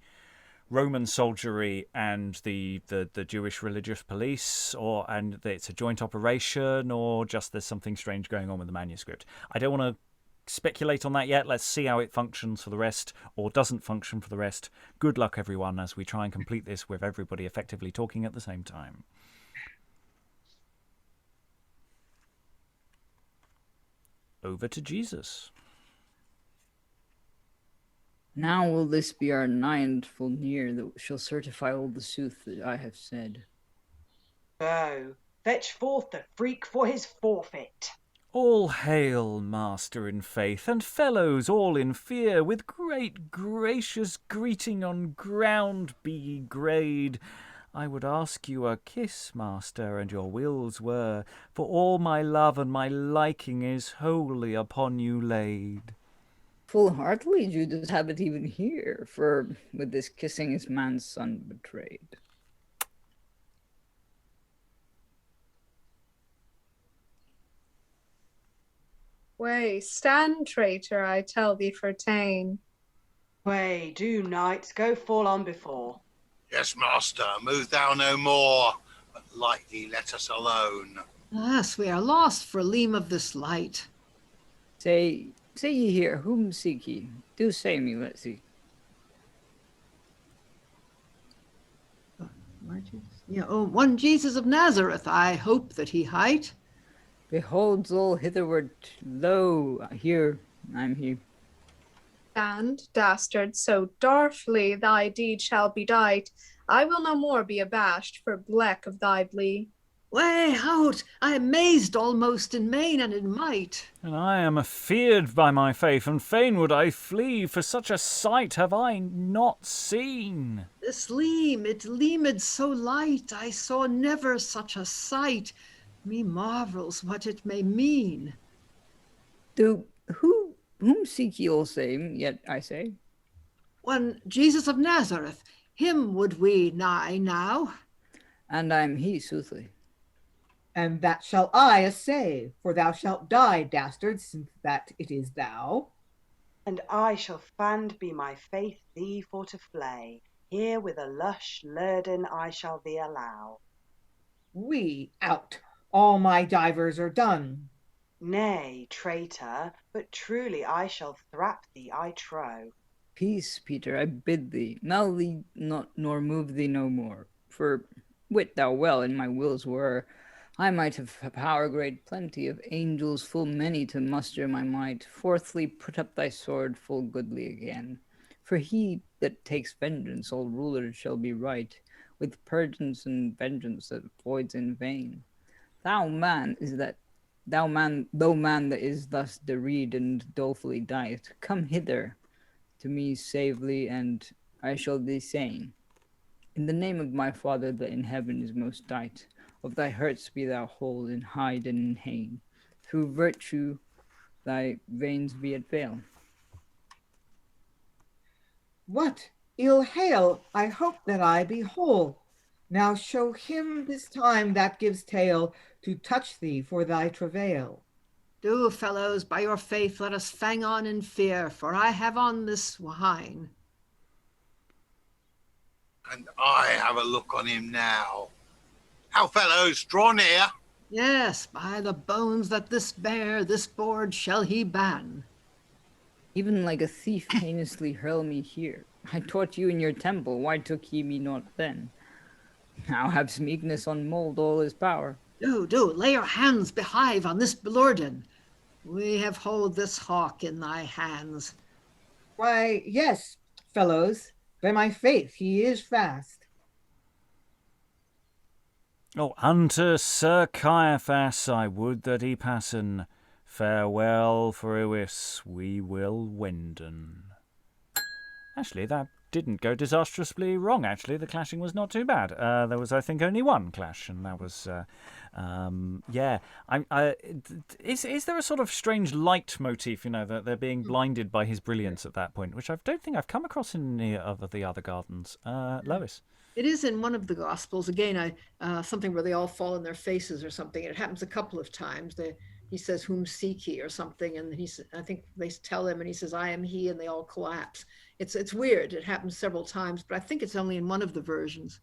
Roman soldiery and the Jewish religious police, and it's a joint operation, or just there's something strange going on with the manuscript. I don't want to speculate on that yet. Let's see how it functions for the rest, or doesn't function for the rest. Good luck, everyone, as we try and complete this with everybody effectively talking at the same time. Over to Jesus. Now will this be our ninth full year that shall certify all the sooth that I have said. Go, fetch forth the freak for his forfeit. All hail, master in faith, and fellows all in fear, with great gracious greeting on ground be ye grade. I would ask you a kiss, master, and your wills were, for all my love and my liking is wholly upon you laid. Full heartily Judas habit even here, for with this kissing is man's son betrayed. Way, stand, traitor, I tell thee for ta'en. Way, do knights go fall on before. Yes, master, move thou no more, but lightly let us alone. Alas, we are lost for leam of this light. Say ye here, whom seek ye? Do say me, let's see. Yeah, oh, one Jesus of Nazareth, I hope that he hight. Behold all hitherward, lo, here, I'm here. And, dastard, so darfly thy deed shall be dight, I will no more be abashed for bleck of thy blee. Way out, I am mazed almost in main and in might. And I am afeared by my faith, and fain would I flee, for such a sight have I not seen. This leam, it leamed so light, I saw never such a sight. Me marvels what it may mean. Whom seek ye all same, yet I say? One Jesus of Nazareth, him would we nigh now. And I'm he, soothly. And that shall I assay, for thou shalt die, dastard, since that it is thou. And I shall fand be my faith thee for to flay. Here with a lush lurden I shall thee allow. We out, all my divers are done. Nay, traitor, but truly I shall thrap thee, I trow. Peace, Peter, I bid thee, mal thee not, nor move thee no more. For wit thou well, in my wills were, I might have power great plenty of angels full many to muster my might. Fourthly, put up thy sword full goodly again. For he that takes vengeance, all rulers shall be right, with purgance and vengeance that voids in vain. Though man that is thus dereed and dolefully diet, come hither to me savely, and I shall thee sane. In the name of my Father that in heaven is most dight, of thy hurts be thou whole in hide and in hain. Through virtue thy veins be at veil. What ill hail, I hope that I be whole. Now show him this time that gives tale to touch thee for thy travail. Do, fellows, by your faith let us fang on in fear, for I have on this wine. And I have a look on him now. How, fellows, draw near. Yes, by the bones that this bear, this board shall he ban. Even like a thief heinously hurl me here. I taught you in your temple, why took ye me not then? Now haves meekness on mold all his power. Do, lay your hands behive on this Blorden. We have hold this hawk in thy hands. Why, yes, fellows, by my faith he is fast. Oh, unto Sir Caiaphas I would that he passen. Farewell for Iwis, we will wenden. Actually, that didn't go disastrously wrong, actually. The clashing was not too bad. There was, I think, only one clash, and that was, yeah. Is there a sort of strange light motif, that they're being blinded by his brilliance at that point, which I don't think I've come across in any of the other gardens. Lois? It is in one of the Gospels. Again, something where they all fall on their faces or something. It happens a couple of times. He says, "Whom seek ye?" or something, and I think they tell him, and he says, "I am he," and they all collapse. It's weird. It happens several times, but I think it's only in one of the versions.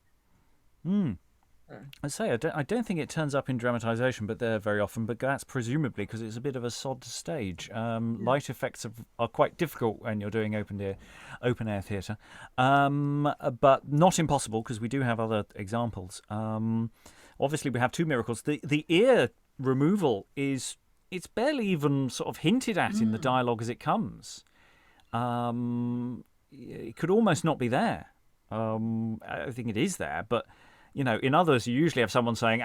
I say, I don't think it turns up in dramatisation, but they're very often. But that's presumably because it's a bit of a sod stage. Light effects are quite difficult when you're doing open air theatre, but not impossible because we do have other examples. Obviously, we have two miracles. The ear removal it's barely even sort of hinted at in the dialogue as it comes. It could almost not be there. I think it is there, but in others you usually have someone saying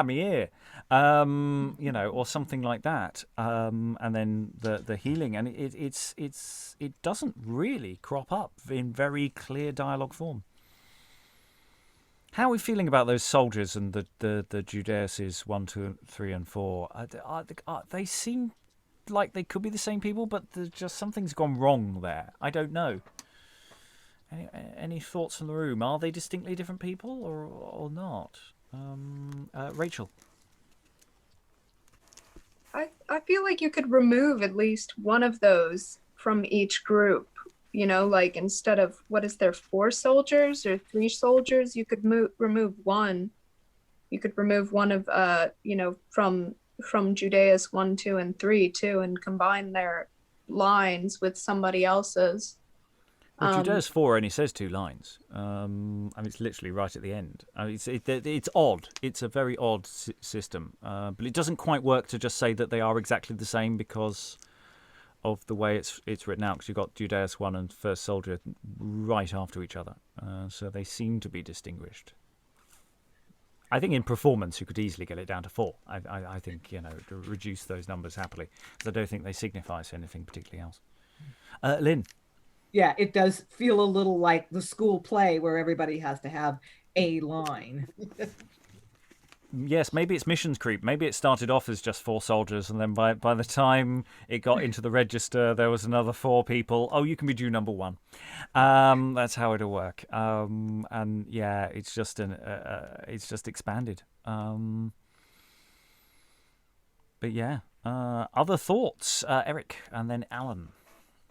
me ear, or something like that, and then the healing, and it doesn't really crop up in very clear dialogue form. How are we feeling about those soldiers and the Judeuses 1, 2, 3, and 4? They seem like they could be the same people, but just something's gone wrong there. I don't know. Any thoughts from the room? Are they distinctly different people or not? Rachael? I feel like you could remove at least one of those from each group like instead of, what is there, 4 soldiers or 3 soldiers, you could remove one. You could remove one of, from Judeus 1, 2, and 3 too, and combine their lines with somebody else's. Well, Judeus 4 only says 2 lines. It's literally right at the end. It's odd. It's a very odd system, but it doesn't quite work to just say that they are exactly the same because of the way it's written out. Because you've got Judeus 1 and First Soldier right after each other, so they seem to be distinguished. I think in performance you could easily get it down to 4. I think to reduce those numbers happily, because I don't think they signify anything particularly else. Lynn. Yeah, it does feel a little like the school play where everybody has to have a line. Yes, maybe it's missions creep. Maybe it started off as just 4 soldiers, and then by the time it got into the register, there was another 4 people. Oh, you can be due number 1. That's how it'll work. And yeah, it's just expanded. But yeah, other thoughts, Eric, and then Alan.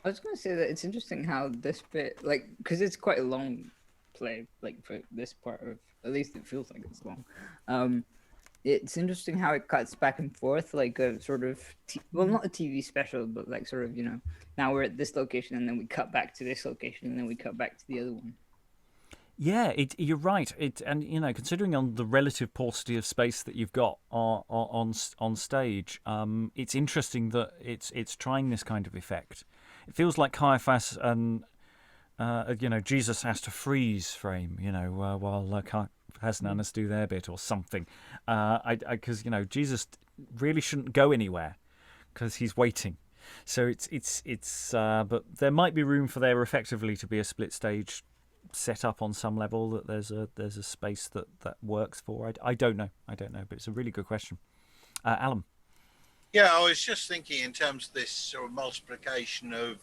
I was going to say that it's interesting how this bit, because it's quite a long play, for this part of, at least it feels like it's long. It's interesting how it cuts back and forth, like a sort of, not a TV special, but sort of, now we're at this location and then we cut back to this location and then we cut back to the other one. Yeah, you're right. And considering on the relative paucity of space that you've got on stage, it's interesting that it's trying this kind of effect. It feels like Caiaphas and Jesus has to freeze frame, while Caiaphas and Annas do their bit or something. Because Jesus really shouldn't go anywhere because he's waiting. So it's but there might be room for there effectively to be a split stage set up on some level, that there's a space that works for. I don't know, but it's a really good question. Alan. Yeah, I was just thinking in terms of this sort of multiplication of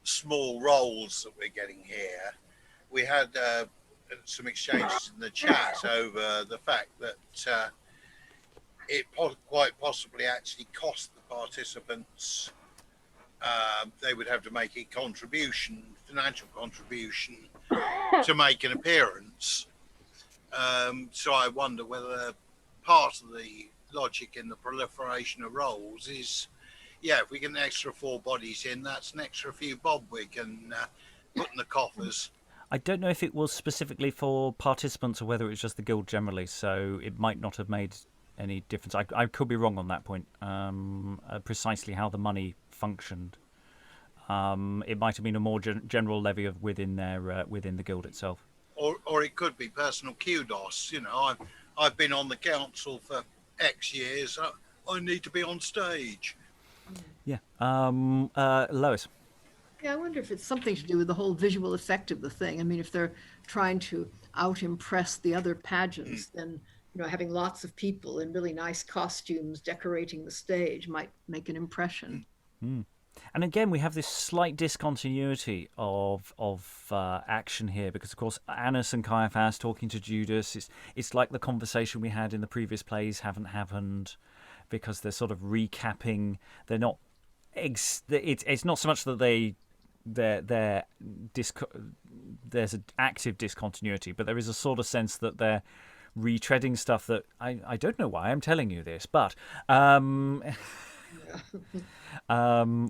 small roles that we're getting here. We had some exchanges in the chat over the fact that it quite possibly actually cost the participants. They would have to make a financial contribution, to make an appearance. So I wonder whether part of the logic in the proliferation of roles is, if we get an extra 4 bodies in, that's an extra few bob we can put in the coffers. I don't know if it was specifically for participants or whether it was just the guild generally, so it might not have made any difference. I could be wrong on that point, precisely how the money functioned. It might have been a more general levy within the guild itself. Or it could be personal kudos. I've been on the council for X years. I need to be on stage. Yeah. Lois. Yeah, I wonder if it's something to do with the whole visual effect of the thing. I mean, if they're trying to out-impress the other pageants, then having lots of people in really nice costumes decorating the stage might make an impression. Mm. And again, we have this slight discontinuity of action here, because of course Annas and Caiaphas talking to Judas, it's like the conversation we had in the previous plays haven't happened, because they're sort of recapping. They're not. It's not so much that there's an active discontinuity, but there is a sort of sense that they're retreading stuff that I don't know why I'm telling you this, but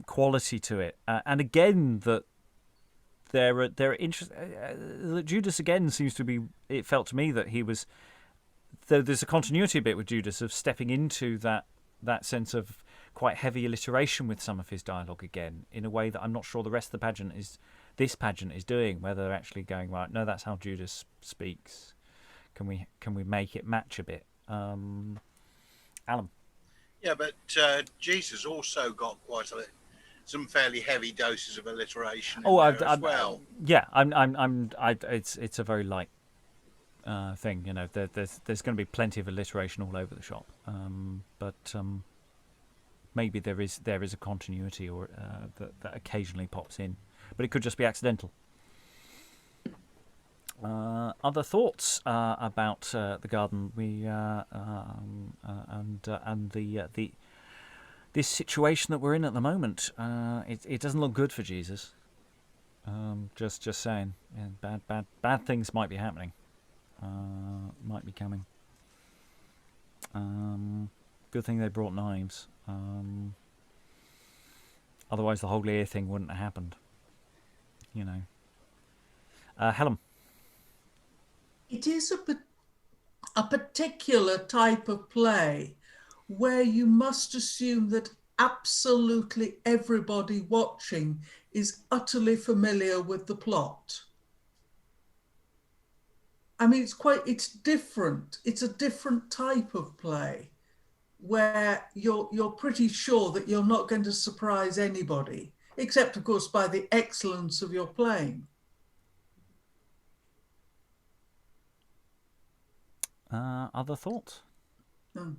quality to it, and again that they're interesting. Judas again seems to be. It felt to me that he was. There's a continuity bit with Judas of stepping into that sense of quite heavy alliteration with some of his dialogue again, in a way that I'm not sure the rest of this pageant is doing. Whether they're actually going, right, no, that's how Judas speaks. Can we make it match a bit? Alan. Yeah, but Jesus also got quite some fairly heavy doses of alliteration. As well. Yeah, it's a very light thing. There's going to be plenty of alliteration all over the shop, but maybe there is a continuity or that occasionally pops in, but it could just be accidental. Other thoughts about the garden? This situation that we're in at the moment. It doesn't look good for Jesus. Just saying. Yeah, bad things might be happening. Might be coming. Good thing they brought knives. Otherwise, the whole ear thing wouldn't have happened. You know. Helen. It is a particular type of play where you must assume that absolutely everybody watching is utterly familiar with the plot. I mean, it's different. It's a different type of play where you're pretty sure that you're not going to surprise anybody, except, of course, by the excellence of your playing. Other thoughts? Hmm.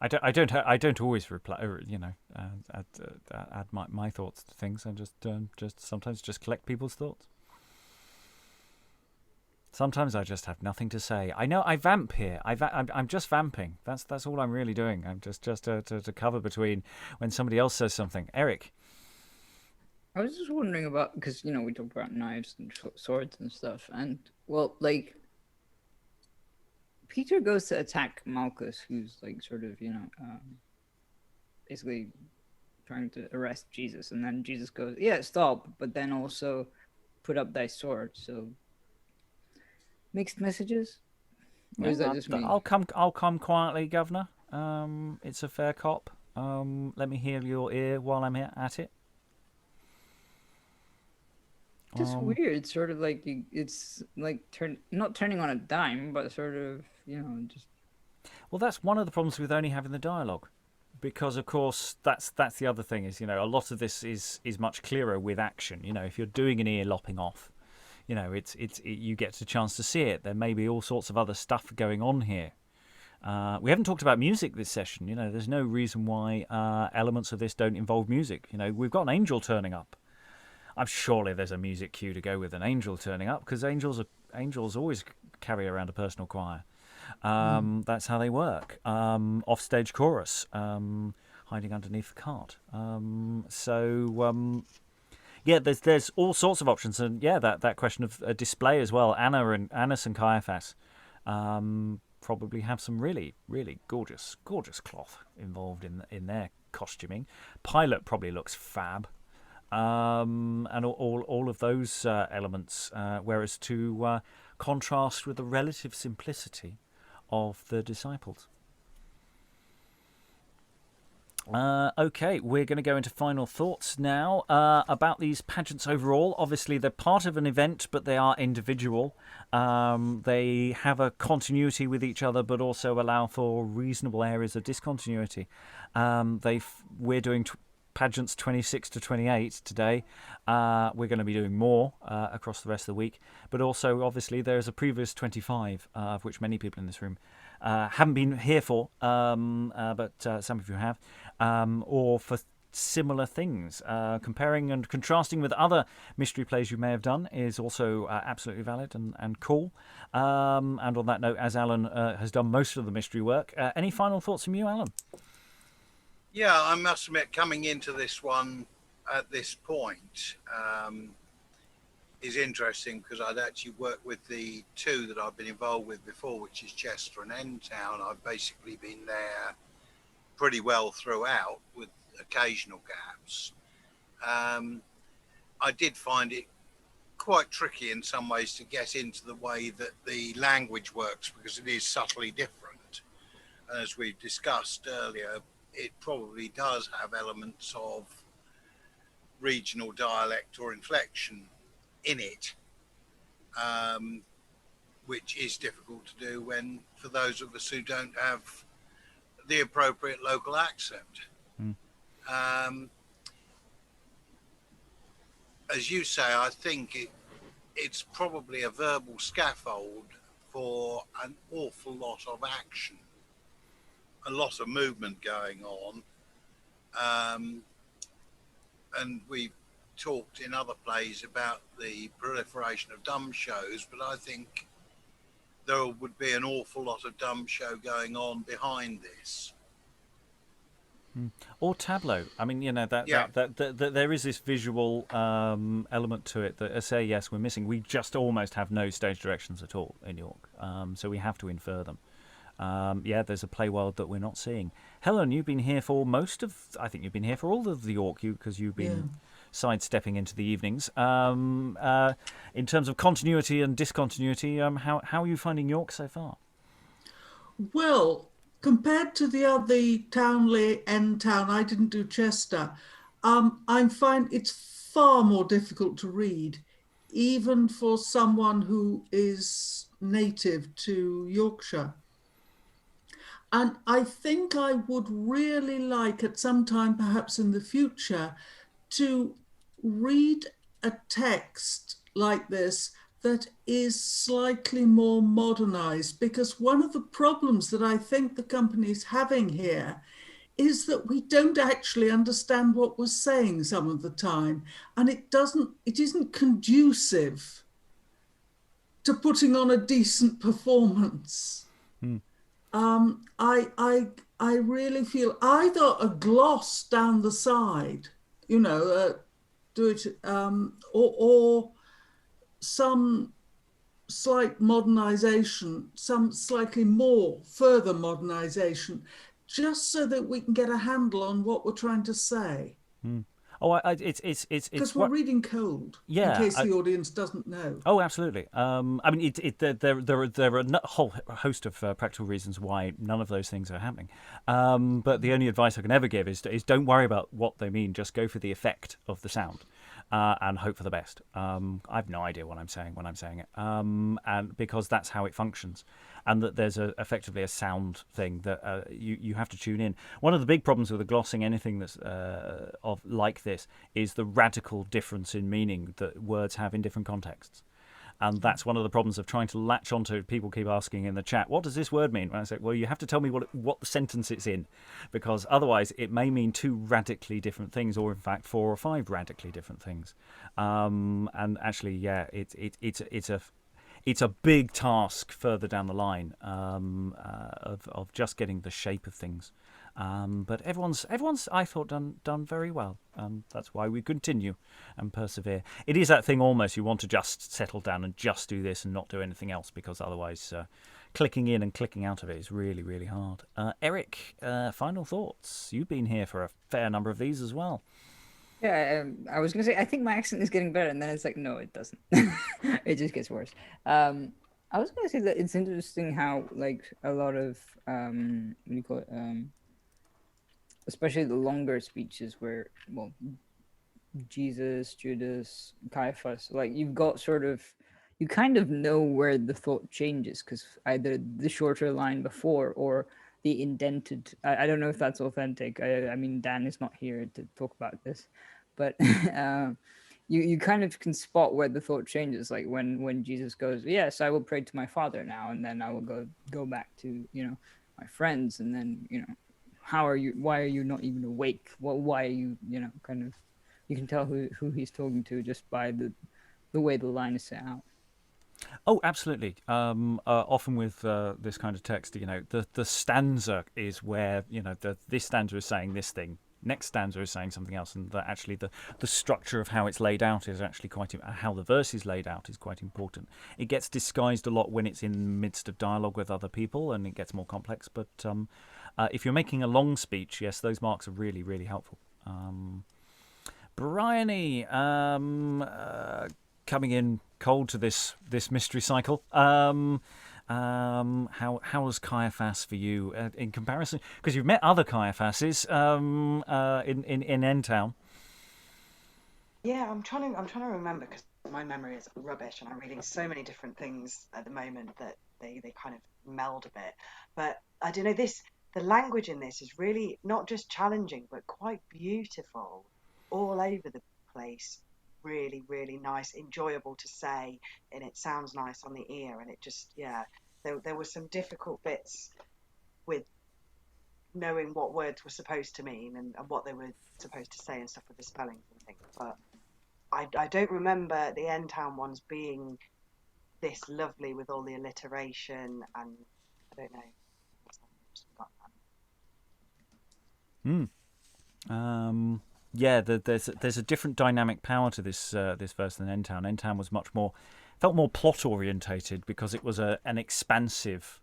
I don't always reply. You know, add my thoughts to things. I just sometimes just collect people's thoughts. Sometimes I just have nothing to say. I know I vamp here. I'm just vamping. That's all I'm really doing. I'm just to cover between when somebody else says something. Eric. I was just wondering about, because, you know, we talk about knives and swords and stuff, and, well, like, Peter goes to attack Malcus, who's, like, sort of, you know, basically trying to arrest Jesus, and then Jesus goes, yeah, stop, but then also put up thy sword, so mixed messages? Or is that just me? I'll come quietly, Governor. It's a fair cop. Let me hear your ear while I'm here at it. Just weird, sort of like it's like not turning on a dime, but sort of, you know, just. Well, that's one of the problems with only having the dialogue, because of course that's the other thing is, you know, a lot of this is much clearer with action. You know, if you're doing an ear lopping off, you know, you get a chance to see it. There may be all sorts of other stuff going on here. We haven't talked about music this session. You know, there's no reason why elements of this don't involve music. You know, we've got an angel turning up. I'm surely there's a music cue to go with an angel turning up, because angels always carry around a personal choir. That's how they work. Offstage chorus, hiding underneath the cart. Yeah, there's all sorts of options, and yeah, that question of a display as well. Annas and Caiaphas probably have some really, really gorgeous cloth involved in their costuming. Pilate probably looks fab. And all of those elements, whereas to contrast with the relative simplicity of the disciples. Okay, we're going to go into final thoughts now about these pageants overall. Obviously, they're part of an event, but they are individual. They have a continuity with each other, but also allow for reasonable areas of discontinuity. We're doing pageants 26 to 28 today. We're going to be doing more across the rest of the week, but also obviously there's a previous 25 of which many people in this room haven't been here for, but some of you have, or for similar things. Comparing and contrasting with other mystery plays you may have done is also absolutely valid and cool. And on that note, as Alan has done most of the mystery work, any final thoughts from you, Alan? Yeah, I must admit, coming into this one at this point is interesting, because I'd actually worked with the two that I've been involved with before, which is Chester and Endtown. I've basically been there pretty well throughout, with occasional gaps. I did find it quite tricky in some ways to get into the way that the language works, because it is subtly different. And as we've discussed earlier, it probably does have elements of regional dialect or inflection in it, which is difficult to do for those of us who don't have the appropriate local accent. As you say, I think it's probably a verbal scaffold for an awful lot of action, a lot of movement going on. And we've talked in other plays about the proliferation of dumb shows, but I think there would be an awful lot of dumb show going on behind this. Or tableau. I mean, that there is this visual element to it that, say, yes, we're missing. We just almost have no stage directions at all in York, so we have to infer them. There's a play world that we're not seeing. Helen, you've been here for I think you've been here for all of the York, because you've been sidestepping into the evenings. In terms of continuity and discontinuity, how are you finding York so far? Well, compared to the other Townley end town, I didn't do Chester. I find it's far more difficult to read, even for someone who is native to Yorkshire. And I think I would really like at some time, perhaps in the future, to read a text like this that is slightly more modernized, because one of the problems that I think the company is having here is that we don't actually understand what we're saying some of the time, and it isn't conducive to putting on a decent performance. I really feel either a gloss down the side, or some slight modernization, some slightly more further modernization, just so that we can get a handle on what we're trying to say. It's because we're reading cold. Yeah, in case the audience doesn't know. Oh, absolutely. I mean, there are a whole host of practical reasons why none of those things are happening. But the only advice I can ever give is don't worry about what they mean. Just go for the effect of the sound. And hope for the best. I have no idea what I'm saying when I'm saying it, and because that's how it functions, and that there's effectively a sound thing that you have to tune in. One of the big problems with glossing anything that's like this is the radical difference in meaning that words have in different contexts. And that's one of the problems of trying to latch onto. People keep asking in the chat, what does this word mean? And I say, well, you have to tell me what the sentence it's in, because otherwise it may mean two radically different things, or in fact 4 or 5 radically different things. And actually, it's a big task further down the line of just getting the shape of things. But everyone's I thought done very well. That's why we continue and persevere. It is that thing almost you want to just settle down and just do this and not do anything else, because otherwise clicking in and clicking out of it is really, really hard. Eric, final thoughts. You've been here for a fair number of these as well. Yeah, I was going to say, I think my accent is getting better, and then it's like, no, it doesn't. It just gets worse. I was going to say that it's interesting how, like, a lot of, what do you call it, especially the longer speeches where, well, Jesus, Judas, Caiaphas, like, you've got sort of, you kind of know where the thought changes, because either the shorter line before or the indented, I don't know if that's authentic. I mean, Dan is not here to talk about this, but you kind of can spot where the thought changes, like when Jesus goes, yes, I will pray to my Father now, and then I will go back to, my friends, and then, why are you not even awake? Why are you, kind of, you can tell who he's talking to just by the way the line is set out. Oh, absolutely. Often with this kind of text, the stanza is where, this stanza is saying this thing, next stanza is saying something else, and that actually the structure of how it's laid out is actually how the verse is laid out is quite important. It gets disguised a lot when it's in the midst of dialogue with other people, and it gets more complex. But if you're making a long speech, yes, those marks are really, really helpful. Briony, coming in cold to this mystery cycle. How was Caiaphas for you in comparison? Because you've met other Caiaphases in N Town. Yeah, I'm trying to remember, because my memory is rubbish, and I'm reading so many different things at the moment that they kind of meld a bit. But I don't know, the language in this is really not just challenging, but quite beautiful, all over the place. Really, really nice, enjoyable to say, and it sounds nice on the ear, and it just, there were some difficult bits with knowing what words were supposed to mean and what they were supposed to say and stuff with the spellings and things, but I don't remember the N Town ones being this lovely with all the alliteration, and I don't know, I just forgot There's a different dynamic power to this verse than N-Town. N-Town was felt more plot orientated because it was an expansive.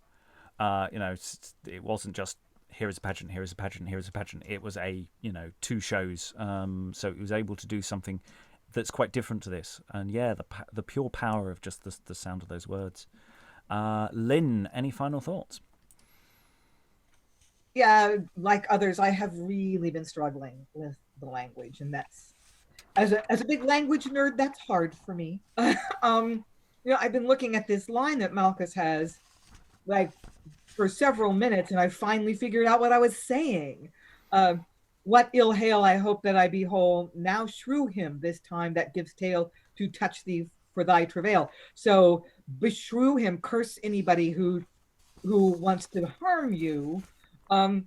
It wasn't just here is a pageant, here is a pageant, here is a pageant. It was two shows. So it was able to do something that's quite different to this. And the pure power of just the sound of those words. Lynn, any final thoughts? Yeah, like others, I have really been struggling with the language, and that's as a big language nerd, that's hard for me. I've been looking at this line that Malcus has, like, for several minutes, and I finally figured out what I was saying. What ill hail I hope that I be whole. Now shrew him this time that gives tale to touch thee for thy travail. So beshrew him, curse anybody who wants to harm you. But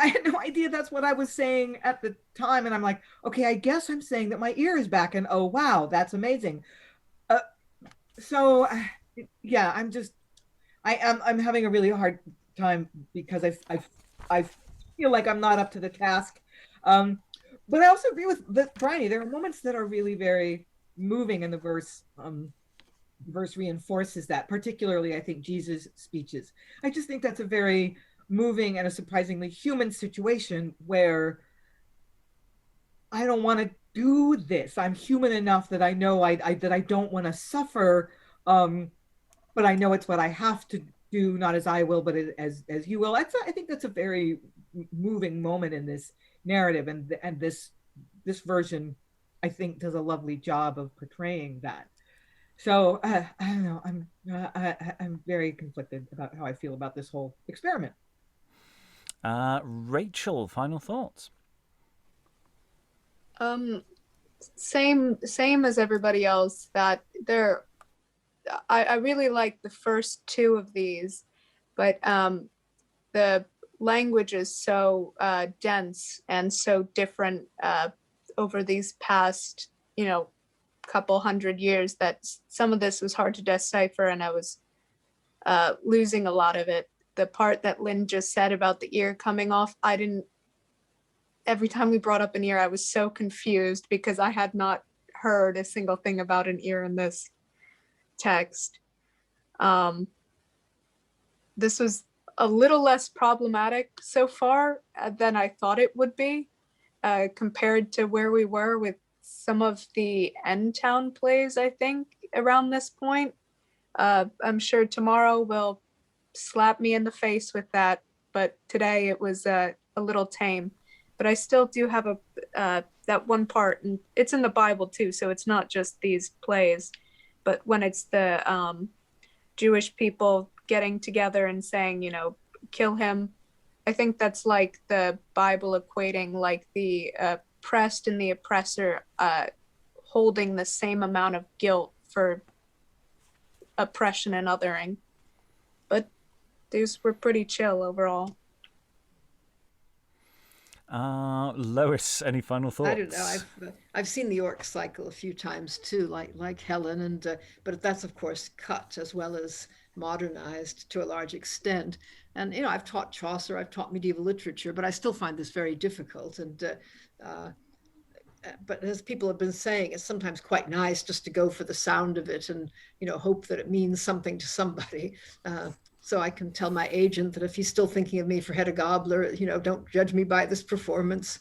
I had no idea that's what I was saying at the time. And I'm like, okay, I guess I'm saying that my ear is back, and oh, wow, that's amazing. I'm having a really hard time because I feel like I'm not up to the task. But I also agree with Briony. There are moments that are really very moving, and the verse reinforces that, particularly, I think, Jesus' speeches. I just think that's a very moving and a surprisingly human situation where I don't want to do this. I'm human enough that I know that I don't want to suffer, but I know it's what I have to do, not as I will, but as you will. I think that's a very moving moment in this narrative, and this version, I think, does a lovely job of portraying that. So I don't know. I'm very conflicted about how I feel about this whole experiment. Rachael, final thoughts? Same as everybody else. That I really like the first two of these, but the language is so dense and so different over these past, couple hundred years that some of this was hard to decipher, and I was losing a lot of it. The part that Lynn just said about the ear coming off, every time we brought up an ear, I was so confused because I had not heard a single thing about an ear in this text. This was a little less problematic so far than I thought it would be, compared to where we were with some of the N-Town plays, I think, around this point. I'm sure tomorrow will slap me in the face with that, but today it was a little tame. But I still do have that one part, and it's in the Bible too, so it's not just these plays, but when it's the Jewish people getting together and saying, kill him, I think that's like the Bible equating like the oppressed and the oppressor holding the same amount of guilt for oppression and othering. But these were pretty chill overall. Lois, any final thoughts? I don't know. I've seen the York cycle a few times too, like Helen, and but that's of course cut as well as modernized to a large extent. And I've taught Chaucer, I've taught medieval literature, but I still find this very difficult. And but as people have been saying, it's sometimes quite nice just to go for the sound of it and hope that it means something to somebody. So I can tell my agent that if he's still thinking of me for Hedda Gabler, don't judge me by this performance.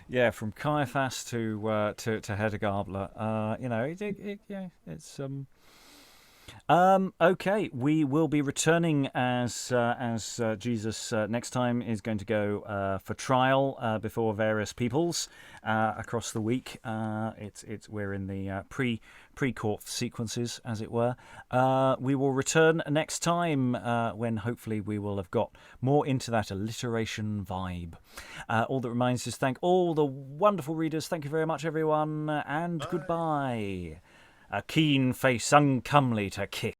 Yeah, from Caiaphas to Hedda Gabler. It's okay. We will be returning as Jesus next time is going to go for trial before various peoples across the week. We're in the pre-court sequences, as it were. We will return next time when hopefully we will have got more into that alliteration vibe. All that remains is thank all the wonderful readers. Thank you very much, everyone, and goodbye. A keen face uncomely to kiss.